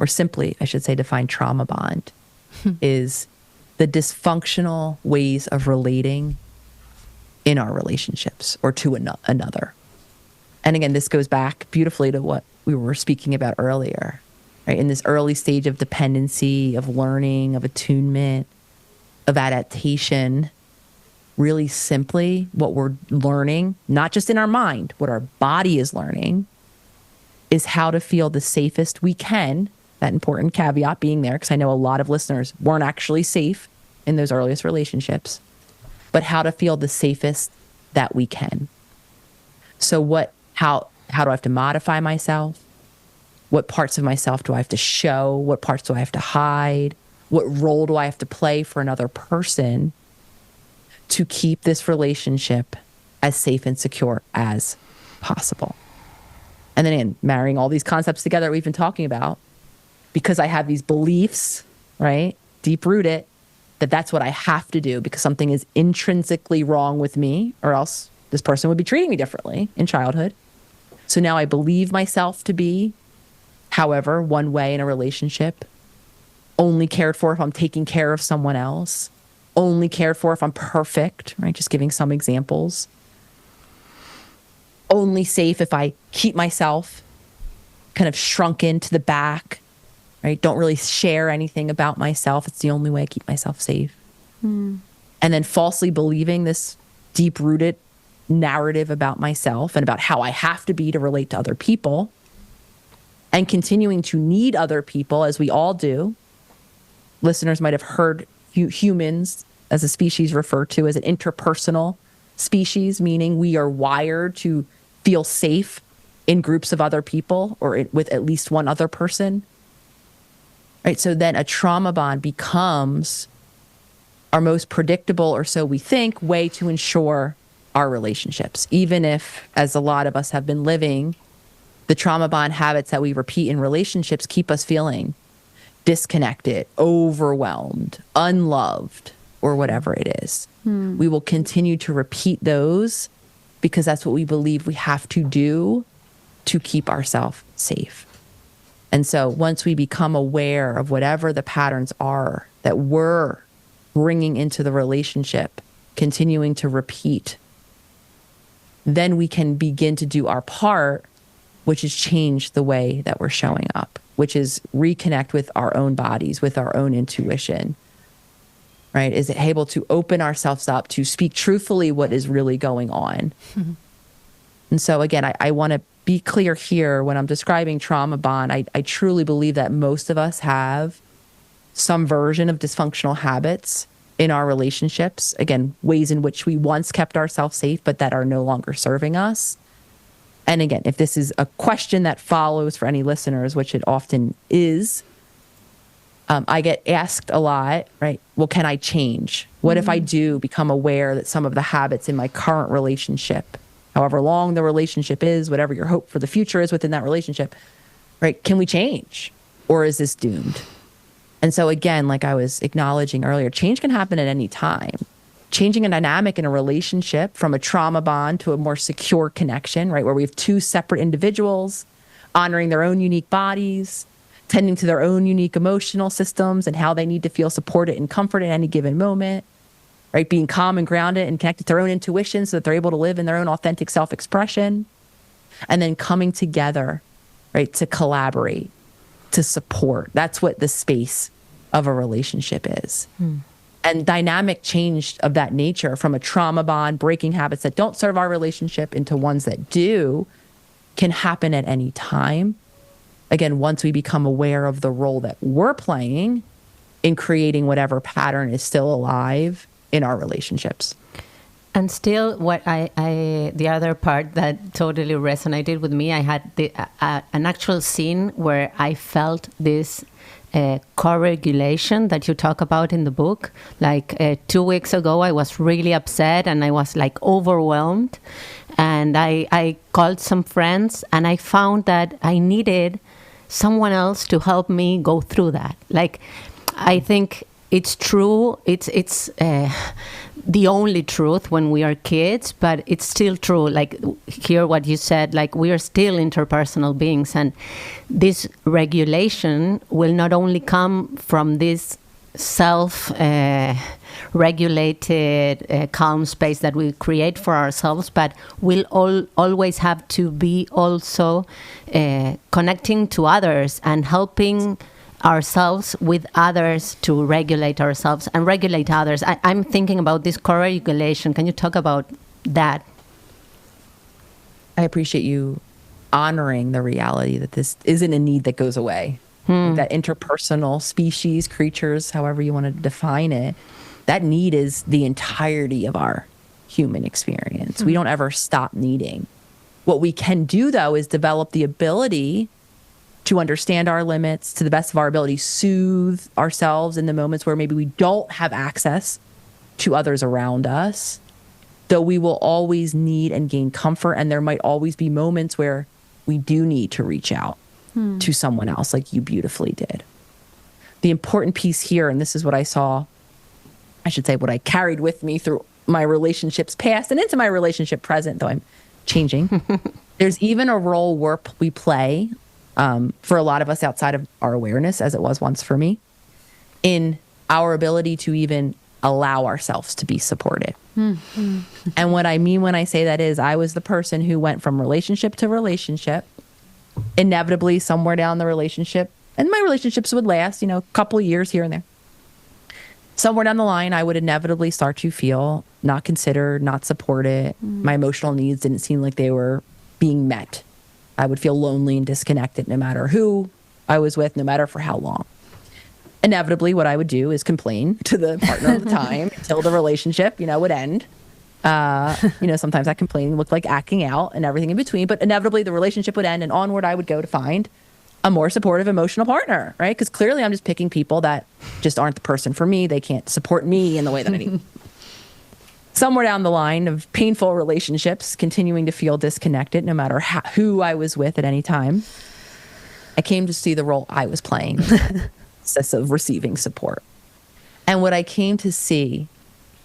or simply, I should say, define trauma bond is the dysfunctional ways of relating in our relationships or to another. And again, this goes back beautifully to what we were speaking about earlier, right? In this early stage of dependency, of learning, of attunement, of adaptation, really simply what we're learning, not just in our mind, what our body is learning, is how to feel the safest we can. That important caveat being there, because I know a lot of listeners weren't actually safe in those earliest relationships, but how to feel the safest that we can. So how do I have to modify myself? What parts of myself do I have to show? What parts do I have to hide? What role do I have to play for another person to keep this relationship as safe and secure as possible? And then in marrying all these concepts together we've been talking about, because I have these beliefs, right, deep-rooted, that's what I have to do because something is intrinsically wrong with me, or else this person would be treating me differently in childhood. So now I believe myself to be, however, one way in a relationship, only cared for if I'm taking care of someone else, only cared for if I'm perfect, right? Just giving some examples. Only safe if I keep myself kind of shrunk into the back, right? Don't really share anything about myself. It's the only way I keep myself safe. And then falsely believing this deep-rooted narrative about myself and about how I have to be to relate to other people, and continuing to need other people, as we all do. Listeners might have heard humans as a species referred to as an interpersonal species, meaning we are wired to feel safe in groups of other people or with at least one other person. Right? So then a trauma bond becomes our most predictable, or so we think, way to ensure our relationships. Even if, as a lot of us have been living, the trauma bond habits that we repeat in relationships keep us feeling disconnected, overwhelmed, unloved, or whatever it is. We will continue to repeat those because that's what we believe we have to do to keep ourselves safe. And so once we become aware of whatever the patterns are that we're bringing into the relationship, continuing to repeat, then we can begin to do our part, which is change the way that we're showing up, which is reconnect with our own bodies, with our own intuition, right? Is able to open ourselves up to speak truthfully what is really going on. And so again, I want to be clear here when I'm describing trauma bond. I truly believe that most of us have some version of dysfunctional habits in our relationships. Again, ways in which we once kept ourselves safe, but that are no longer serving us. And again, if this is a question that follows for any listeners, which it often is, I get asked a lot, right? Well, can I change? What if I do become aware that some of the habits in my current relationship, however long the relationship is, whatever your hope for the future is within that relationship, right? Can we change? Or is this doomed? And so again, like I was acknowledging earlier, change can happen at any time. Changing a dynamic in a relationship from a trauma bond to a more secure connection, right? Where we have two separate individuals honoring their own unique bodies, tending to their own unique emotional systems and how they need to feel supported and comforted at any given moment, right? Being calm and grounded and connected to their own intuition so that they're able to live in their own authentic self-expression. And then coming together, right, to collaborate, to support. That's what the space of a relationship is. And dynamic change of that nature from a trauma bond, breaking habits that don't serve our relationship into ones that do, can happen at any time. Again, once we become aware of the role that we're playing in creating whatever pattern is still alive in our relationships. And still, the other part that totally resonated with me, I had an actual scene where I felt this co-regulation that you talk about in the book. Like 2 weeks ago, I was really upset and I was like overwhelmed. And I called some friends and I found that I needed someone else to help me go through that. Like, I think it's true. It's the only truth when we are kids, but it's still true. Like, hear what you said, like we are still interpersonal beings, and this regulation will not only come from this self-regulated calm space that we create for ourselves, but we'll always have to be also connecting to others and helping ourselves with others to regulate ourselves and regulate others. I'm thinking about this co-regulation. Can you talk about that? I appreciate you honoring the reality that this isn't a need that goes away. That interpersonal species, creatures, however you want to define it, that need is the entirety of our human experience. We don't ever stop needing. What we can do, though, is develop the ability to understand our limits, to the best of our ability, soothe ourselves in the moments where maybe we don't have access to others around us, though we will always need and gain comfort. And there might always be moments where we do need to reach out to someone else, like you beautifully did. The important piece here, and this is what I saw, I should say what I carried with me through my relationships past and into my relationship present, though I'm changing. There's even a role we play for a lot of us outside of our awareness, as it was once for me, in our ability to even allow ourselves to be supported. And what I mean when I say that is I was the person who went from relationship to relationship, inevitably somewhere down the relationship, and my relationships would last, a couple of years here and there. Somewhere down the line, I would inevitably start to feel not considered, not supported. My emotional needs didn't seem like they were being met. I would feel lonely and disconnected no matter who I was with, no matter for how long. Inevitably, what I would do is complain to the partner of the time until the relationship, would end. Sometimes that complaining looked like acting out and everything in between, but inevitably the relationship would end and onward I would go to find a more supportive emotional partner, right? Because clearly I'm just picking people that just aren't the person for me. They can't support me in the way that I need. Somewhere down the line of painful relationships, continuing to feel disconnected no matter who I was with at any time, I came to see the role I was playing of receiving support. And what I came to see,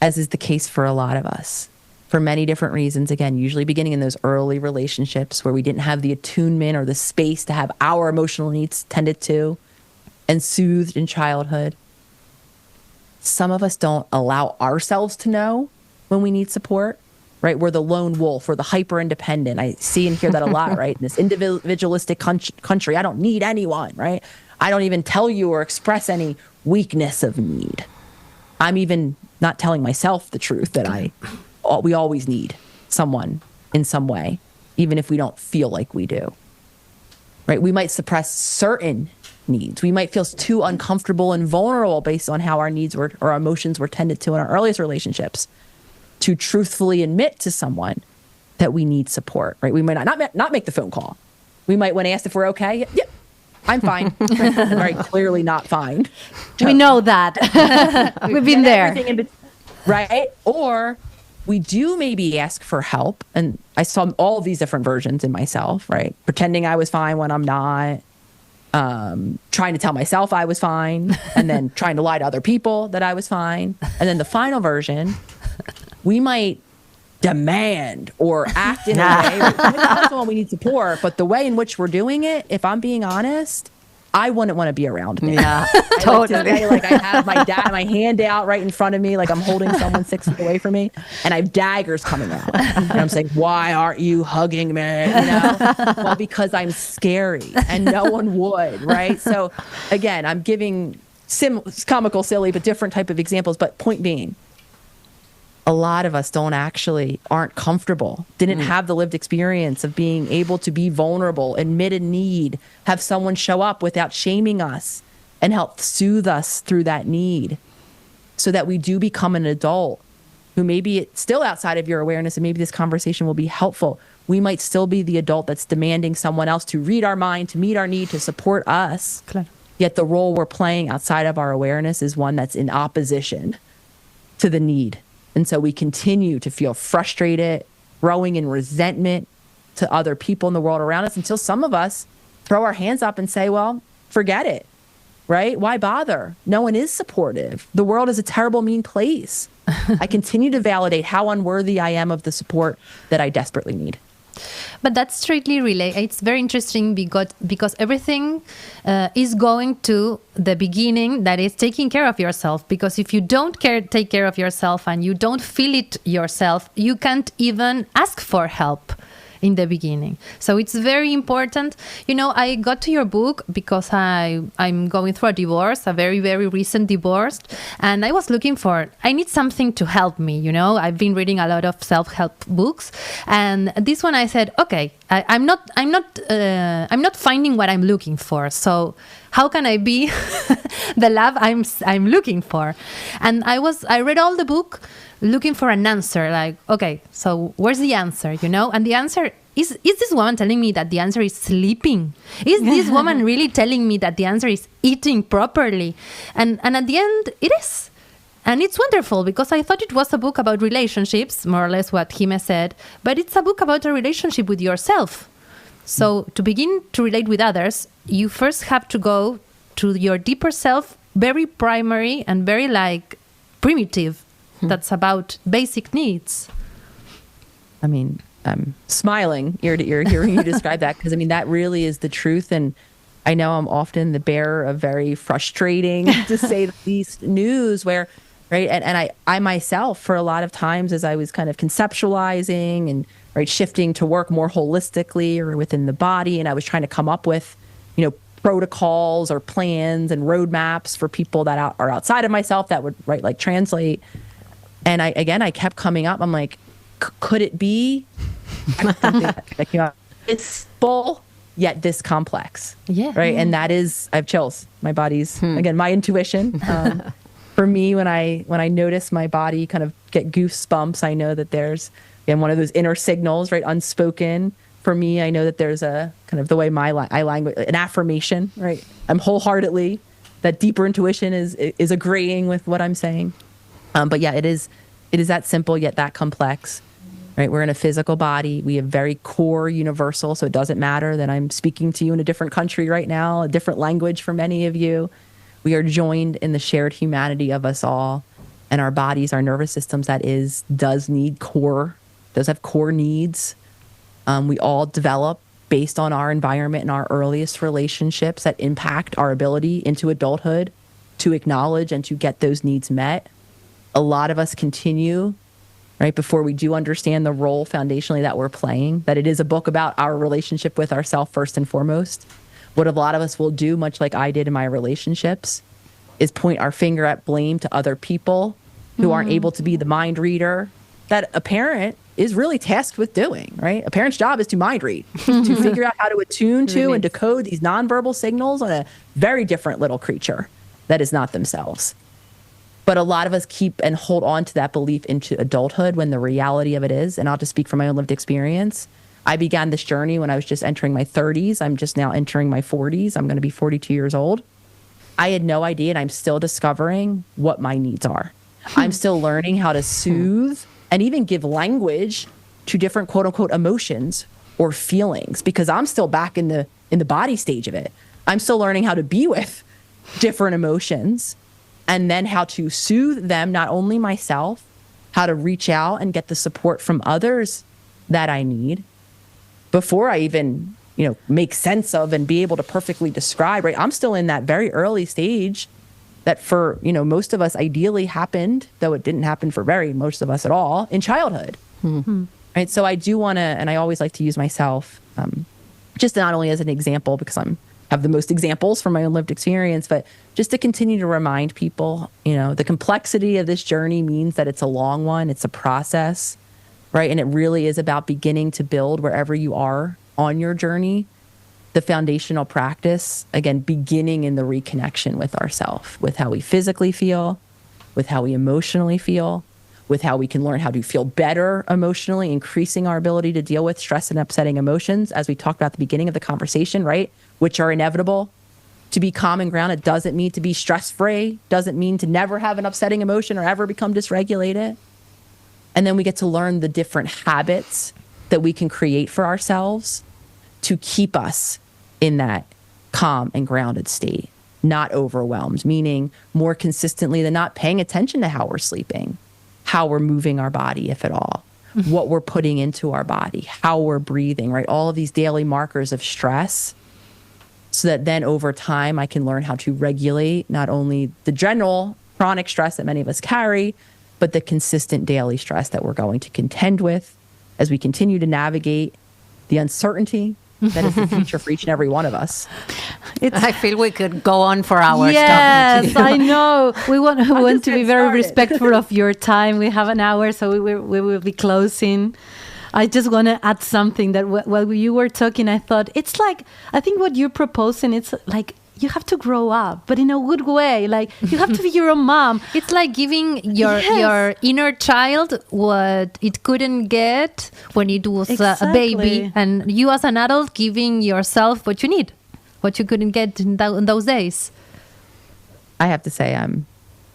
as is the case for a lot of us, for many different reasons, again, usually beginning in those early relationships where we didn't have the attunement or the space to have our emotional needs tended to and soothed in childhood. Some of us don't allow ourselves to know when we need support, right? We're the lone wolf, we're the hyper-independent. I see and hear that a lot, right? In this individualistic country, I don't need anyone, right? I don't even tell you or express any weakness of need. I'm even not telling myself the truth that we always need someone in some way, even if we don't feel like we do, right? We might suppress certain needs. We might feel too uncomfortable and vulnerable based on how our needs or our emotions were tended to in our earliest relationships to truthfully admit to someone that we need support, right? We might not make the phone call. We might, when asked if we're okay, yep, I'm fine. I'm very clearly not fine. We know that. We've been there. Right? Or we do maybe ask for help. And I saw all these different versions in myself, right? Pretending I was fine when I'm not. Trying to tell myself I was fine, and then trying to lie to other people that I was fine. And then the final version, we might demand or act in a way. That's the one we need support. But the way in which we're doing it, if I'm being honest, I wouldn't want to be around me. Yeah, totally. Like I have my hand out right in front of me, like I'm holding someone 6 feet away from me, and I have daggers coming out. And I'm saying, why aren't you hugging me? Well, because I'm scary, and no one would, right? So again, I'm giving comical, silly, but different type of examples. But point being, a lot of us aren't comfortable, didn't have the lived experience of being able to be vulnerable, admit a need, have someone show up without shaming us and help soothe us through that need, so that we do become an adult who maybe it's still outside of your awareness, and maybe this conversation will be helpful. We might still be the adult that's demanding someone else to read our mind, to meet our need, to support us. Claro. Yet the role we're playing outside of our awareness is one that's in opposition to the need. And so we continue to feel frustrated, growing in resentment to other people in the world around us, until some of us throw our hands up and say, well, forget it, right? Why bother? No one is supportive. The world is a terrible, mean place. I continue to validate how unworthy I am of the support that I desperately need. But that's strictly related. It's very interesting because everything is going to the beginning, that is taking care of yourself. Because if you don't take care of yourself and you don't feel it yourself, you can't even ask for help in the beginning. So it's very important. I got to your book because I'm going through a divorce, a very, very recent divorce. And I was looking I need something to help me. I've been reading a lot of self-help books. And this one I said, okay, I'm not finding what I'm looking for. So how can I be the love I'm looking for? And I read all the book looking for an answer, like, okay, so where's the answer, And the answer is this woman telling me that the answer is sleeping? Is this woman really telling me that the answer is eating properly? And at the end, it is. And it's wonderful, because I thought it was a book about relationships, more or less what Jime said, but it's a book about a relationship with yourself. So to begin to relate with others, you first have to go to your deeper self, very primary and very primitive. That's about basic needs. I mean, I'm smiling ear to ear hearing you describe that, because that really is the truth. And I know I'm often the bearer of very frustrating, to say the least, news where, right, and I myself, for a lot of times, as I was kind of conceptualizing and shifting to work more holistically or within the body, and I was trying to come up with, protocols or plans and roadmaps for people that are outside of myself that would translate. And I kept coming up. I'm like, could it be? It's simple yet this complex. Yeah. Right. And that is, I have chills. My body's again, my intuition. For me, when I notice my body kind of get goosebumps, I know that there's one of those inner signals, right? Unspoken. For me, I know that there's a kind of the way I language, an affirmation, right? I'm wholeheartedly, that deeper intuition is agreeing with what I'm saying. But yeah, it is that simple yet that complex, right? We're in a physical body. We have very core universal. So it doesn't matter that I'm speaking to you in a different country right now, a different language for many of you. We are joined in the shared humanity of us all, and our bodies, our nervous systems, does have core needs. We all develop based on our environment and our earliest relationships that impact our ability into adulthood to acknowledge and to get those needs met. A lot of us continue, right, before we do understand the role foundationally that we're playing, that it is a book about our relationship with ourselves first and foremost. What a lot of us will do, much like I did in my relationships, is point our finger at blame to other people who aren't able to be the mind reader that a parent is really tasked with doing, right? A parent's job is to mind read, to figure out how to attune to and decode these nonverbal signals on a very different little creature that is not themselves. But a lot of us keep and hold on to that belief into adulthood, when the reality of it is, and I'll just speak from my own lived experience, I began this journey when I was just entering my 30s. I'm just now entering my 40s. I'm going to be 42 years old. I had no idea, and I'm still discovering what my needs are. I'm still learning how to soothe and even give language to different quote unquote emotions or feelings, because I'm still back in the body stage of it. I'm still learning how to be with different emotions and then how to soothe them, not only myself, how to reach out and get the support from others that I need before I even, make sense of and be able to perfectly describe, right? I'm still in that very early stage that for, most of us ideally happened, though it didn't happen for most of us at all, in childhood. Mm-hmm. Right. So I do want to, and I always like to use myself, just not only as an example, because have the most examples from my own lived experience, but just to continue to remind people, the complexity of this journey means that it's a long one. It's a process, right? And it really is about beginning to build wherever you are on your journey, the foundational practice, again, beginning in the reconnection with ourselves, with how we physically feel, with how we emotionally feel, with how we can learn how to feel better emotionally, increasing our ability to deal with stress and upsetting emotions, as we talked about at the beginning of the conversation, right? Which are inevitable. To be calm and grounded doesn't mean to be stress-free, doesn't mean to never have an upsetting emotion or ever become dysregulated. And then we get to learn the different habits that we can create for ourselves to keep us in that calm and grounded state, not overwhelmed, meaning more consistently than not paying attention to how we're sleeping, how we're moving our body, if at all, what we're putting into our body, how we're breathing, right? All of these daily markers of stress, so that then over time I can learn how to regulate not only the general chronic stress that many of us carry, but the consistent daily stress that we're going to contend with as we continue to navigate the uncertainty that is the future for each and every one of us. I feel we could go on for hours. Yes, I know. We want to be very respectful of your time. We have an hour, so we will be closing. I just want to add something that while you were talking, I thought it's like, I think what you're proposing, it's like you have to grow up, but in a good way. Like you have to be your own mom. It's like giving your inner child what it couldn't get when it was a baby, and you as an adult giving yourself what you need, what you couldn't get in those days. I have to say I'm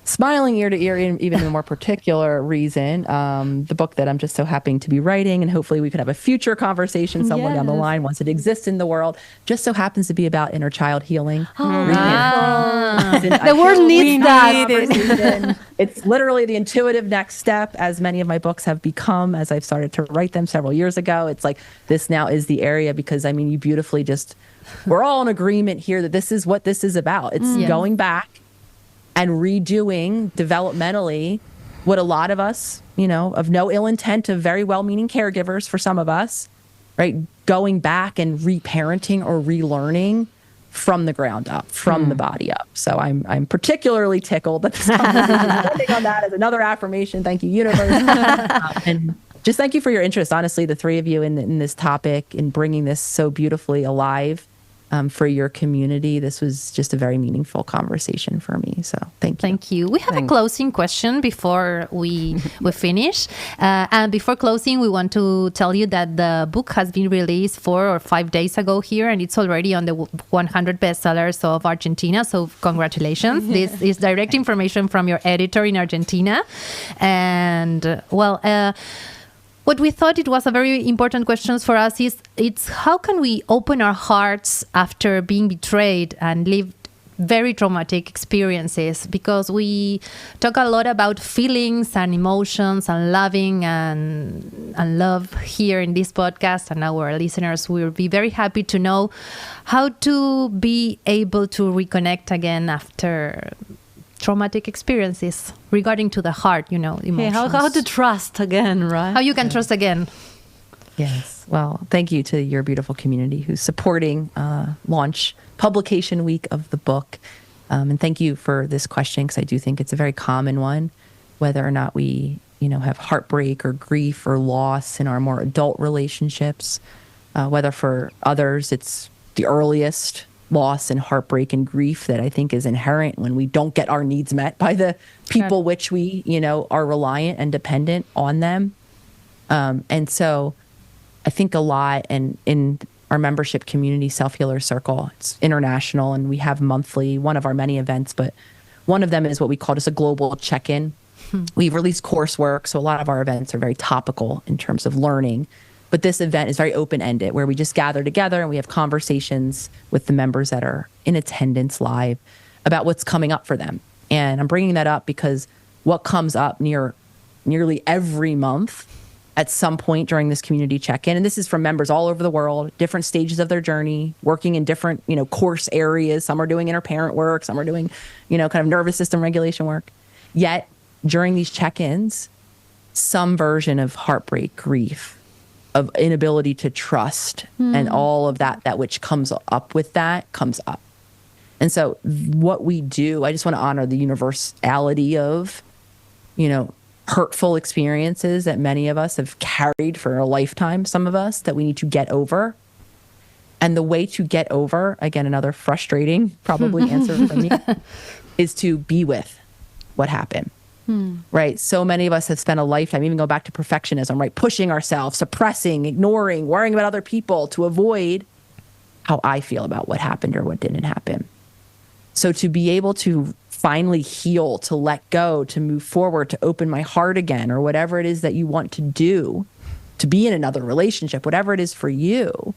smiling ear to ear, even in a more particular reason. The book that I'm just so happy to be writing, and hopefully we could have a future conversation somewhere down the line once it exists in the world, just so happens to be about inner child healing. The world needs that. It's literally the intuitive next step, as many of my books have become, as I've started to write them several years ago. It's like this now is the area, because you beautifully we're all in agreement here that this is what this is about. It's going back and redoing developmentally what a lot of us, of no ill intent, of very well-meaning caregivers for some of us, right? Going back and reparenting or relearning from the ground up, from the body up. So I'm particularly tickled that this conversation is ending on that as another affirmation. Thank you, universe. And just thank you for your interest, honestly, the three of you in this topic, in bringing this so beautifully alive. For your community. This was just a very meaningful conversation for me. So thank you. Thank you. We have a closing question before we finish. And before closing, we want to tell you that the book has been released 4 or 5 days ago here, and it's already on the 100 bestsellers of Argentina. So congratulations. This is direct information from your editor in Argentina. And what we thought it was a very important question for us it's how can we open our hearts after being betrayed and lived very traumatic experiences? Because we talk a lot about feelings and emotions and loving and love here in this podcast, and our listeners will be very happy to know how to be able to reconnect again after traumatic experiences regarding to the heart, emotions. Hey, how to trust again, right? How you can trust again. Yes. Well, thank you to your beautiful community who's supporting launch publication week of the book. And thank you for this question, because I do think it's a very common one, whether or not we, have heartbreak or grief or loss in our more adult relationships, whether for others it's the earliest loss and heartbreak and grief that I think is inherent when we don't get our needs met by the people which we, are reliant and dependent on them. And so I think a lot, and in our membership community, Self-Healer Circle, it's international, and we have monthly, one of our many events, but one of them is what we call just a global check-in. We release coursework, so a lot of our events are very topical in terms of learning. But this event is very open-ended, where we just gather together and we have conversations with the members that are in attendance live about what's coming up for them. And I'm bringing that up because what comes up nearly every month at some point during this community check-in, and this is from members all over the world, different stages of their journey, working in different, course areas. Some are doing inner parent work, some are doing, kind of nervous system regulation work. Yet during these check-ins, some version of heartbreak, grief, of inability to trust, and all of that which comes up with that comes up. And so what we do, I just want to honor the universality of, hurtful experiences that many of us have carried for a lifetime, some of us, that we need to get over. And the way to get over, again, another frustrating probably answer for me, is to be with what happened. Right? So many of us have spent a lifetime, even go back to perfectionism, right? Pushing ourselves, suppressing, ignoring, worrying about other people to avoid how I feel about what happened or what didn't happen. So to be able to finally heal, to let go, to move forward, to open my heart again, or whatever it is that you want to do, to be in another relationship, whatever it is for you,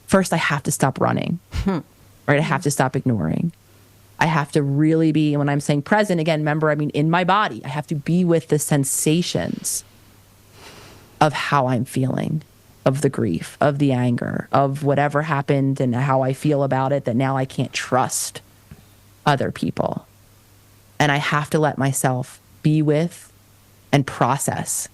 first I have to stop running, right? I have to stop ignoring. I have to really be, and when I'm saying present, again, remember, I mean in my body. I have to be with the sensations of how I'm feeling, of the grief, of the anger, of whatever happened and how I feel about it, that now I can't trust other people. And I have to let myself be with and process,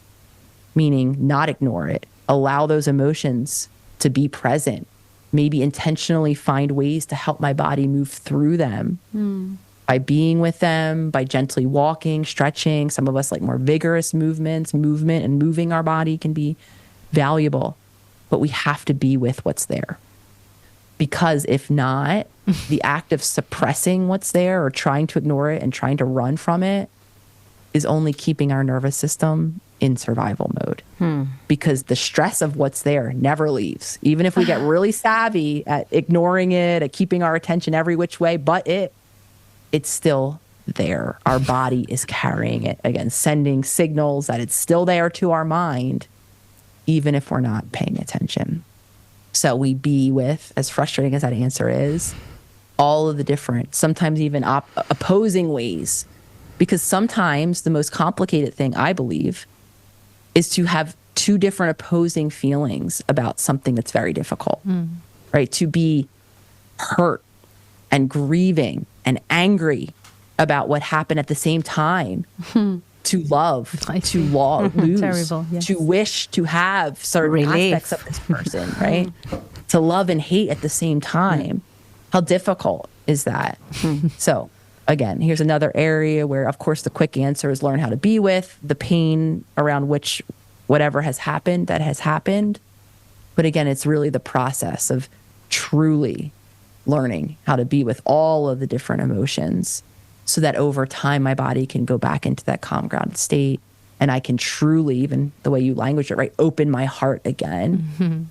meaning not ignore it, allow those emotions to be present, maybe intentionally find ways to help my body move through them by being with them, by gently walking, stretching. Some of us like more vigorous movement and moving our body can be valuable, but we have to be with what's there. Because if not, the act of suppressing what's there or trying to ignore it and trying to run from it is only keeping our nervous system in survival mode. Because the stress of what's there never leaves. Even if we get really savvy at ignoring it, at keeping our attention every which way but it's still there. Our body is carrying it. Again, sending signals that it's still there to our mind, even if we're not paying attention. So we be with, as frustrating as that answer is, all of the different, sometimes even opposing ways. Because sometimes the most complicated thing, I believe, is to have two different opposing feelings about something that's very difficult, right? To be hurt and grieving and angry about what happened at the same time. To love, to lose, terrible, yes. To wish to have certain aspects of this person, right? To love and hate at the same time. How difficult is that? So again, here's another area where, of course, the quick answer is learn how to be with the pain around which whatever has happened that has happened. But again, it's really the process of truly learning how to be with all of the different emotions, so that over time my body can go back into that calm, grounded state, and I can truly, even the way you language it, right, open my heart again.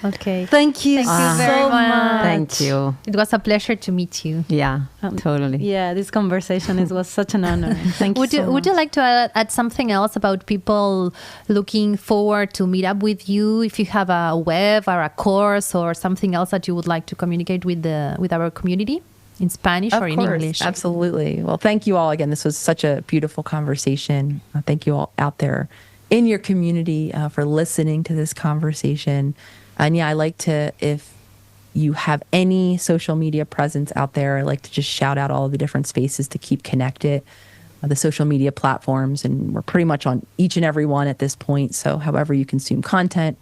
Okay. Thank you very much. Thank you. It was a pleasure to meet you. Yeah, totally. Yeah, this conversation was such an honor. Thank you. Would you like to add something else about people looking forward to meet up with you? If you have a web or a course or something else that you would like to communicate with our community? In Spanish or in English? Absolutely. Well, thank you all again. This was such a beautiful conversation. Thank you all out there in your community for listening to this conversation. And yeah, I like to, if you have any social media presence out there, I like to just shout out all of the different spaces to keep connected, the social media platforms. And we're pretty much on each and every one at this point. So however you consume content,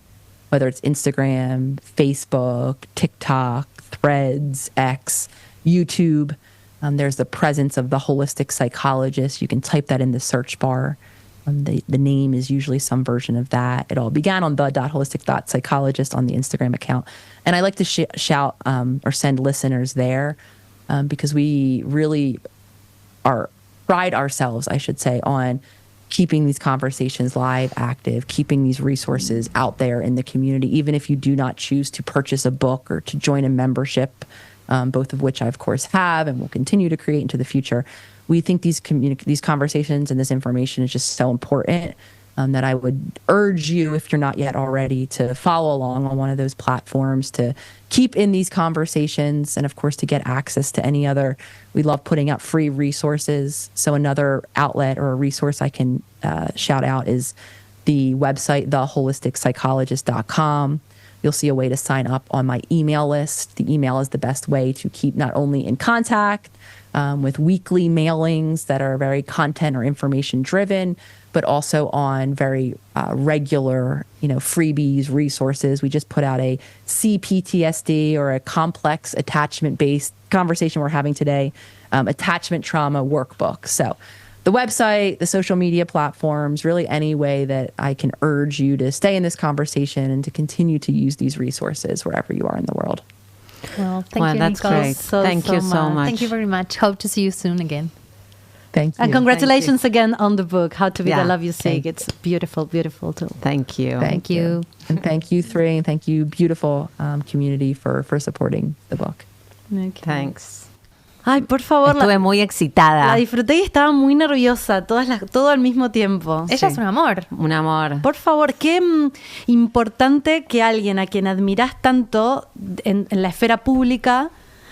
whether it's Instagram, Facebook, TikTok, Threads, X, YouTube. There's the presence of the holistic psychologist. You can type that in the search bar. The name is usually some version of that. It all began on the.holistic.psychologist on the Instagram account. And I like to shout or send listeners there because we really pride ourselves, I should say, on keeping these conversations live, active, keeping these resources out there in the community, even if you do not choose to purchase a book or to join a membership, both of which I, of course, have and will continue to create into the future. We think these conversations and this information is just so important that I would urge you, if you're not yet already, to follow along on one of those platforms, to keep in these conversations, and of course to get access to any other. We love putting out free resources. So another outlet or a resource I can shout out is the website, theholisticspsychologist.com. You'll see a way to sign up on my email list. The email is the best way to keep not only in contact with weekly mailings that are very content or information driven, but also on very regular, freebies, resources. We just put out a CPTSD, or a complex attachment-based conversation we're having today, attachment trauma workbook. So the website, the social media platforms, really any way that I can urge you to stay in this conversation and to continue to use these resources wherever you are in the world. Well, thank you, that's Nicole. great. Thank you so much. Thank you very much. Hope to see you soon again. Thank you. And congratulations again on the book, How to Be the Love You Seek. It's beautiful, beautiful too. Thank you. Thank you. And thank you, Three, and thank you, beautiful community, for supporting the book. Okay. Thanks. Ay, por favor. Estuve muy excitada. La disfruté y estaba muy nerviosa, todo al mismo tiempo. Ella es un amor. Un amor. Por favor, qué importante que alguien a quien admirás tanto en la esfera pública,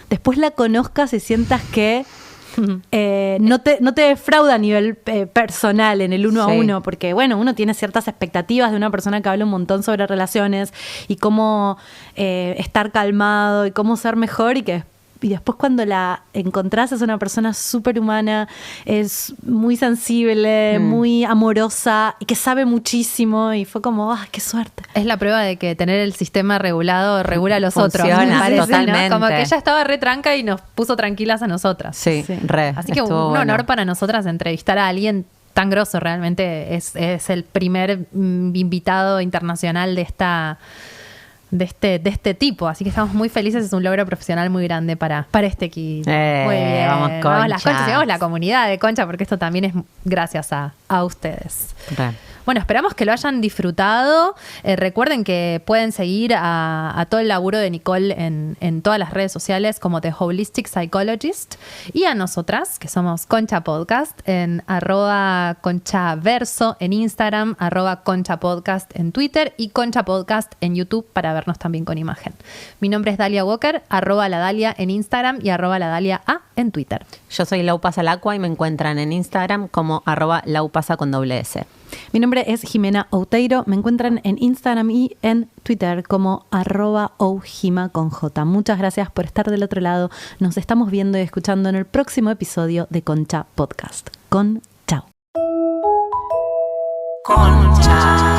después la conozcas y sientas que no te defrauda a nivel personal en el uno a uno, porque bueno, uno tiene ciertas expectativas de una persona que habla un montón sobre relaciones y cómo estar calmado y cómo ser mejor, y después cuando la encontrás es una persona súper humana, es muy sensible, muy amorosa y que sabe muchísimo, y fue como, qué suerte. Es la prueba de que tener el sistema regulado regula a los otros. Funciona, Me parece, totalmente. ¿no? Como que ella estaba re tranca y nos puso tranquilas a nosotras. Sí, re. Así que un honor para nosotras entrevistar a alguien tan grosso. Realmente es el primer invitado internacional de este tipo, así que estamos muy felices. Es un logro profesional muy grande para este equipo. Muy bien, vamos, Concha. vamos las Conchas y vamos la comunidad de Concha, porque esto también es gracias a ustedes. Re. Bueno, esperamos que lo hayan disfrutado. Recuerden que pueden seguir a todo el laburo de Nicole en todas las redes sociales como The Holistic Psychologist, y a nosotras, que somos Concha Podcast, en @conchaverso en Instagram, @conchapodcast en Twitter y Concha Podcast en YouTube para vernos también con imagen. Mi nombre es Dalia Walker, @ladalia en Instagram y @ladalia en Twitter. Yo soy Laupasalacqua y me encuentran en Instagram como @laupasa con @S. Mi nombre es Jimena Outeiro. Me encuentran en Instagram y en Twitter como @oujima con J. Muchas gracias por estar del otro lado. Nos estamos viendo y escuchando en el próximo episodio de Concha Podcast. Chao. Concha.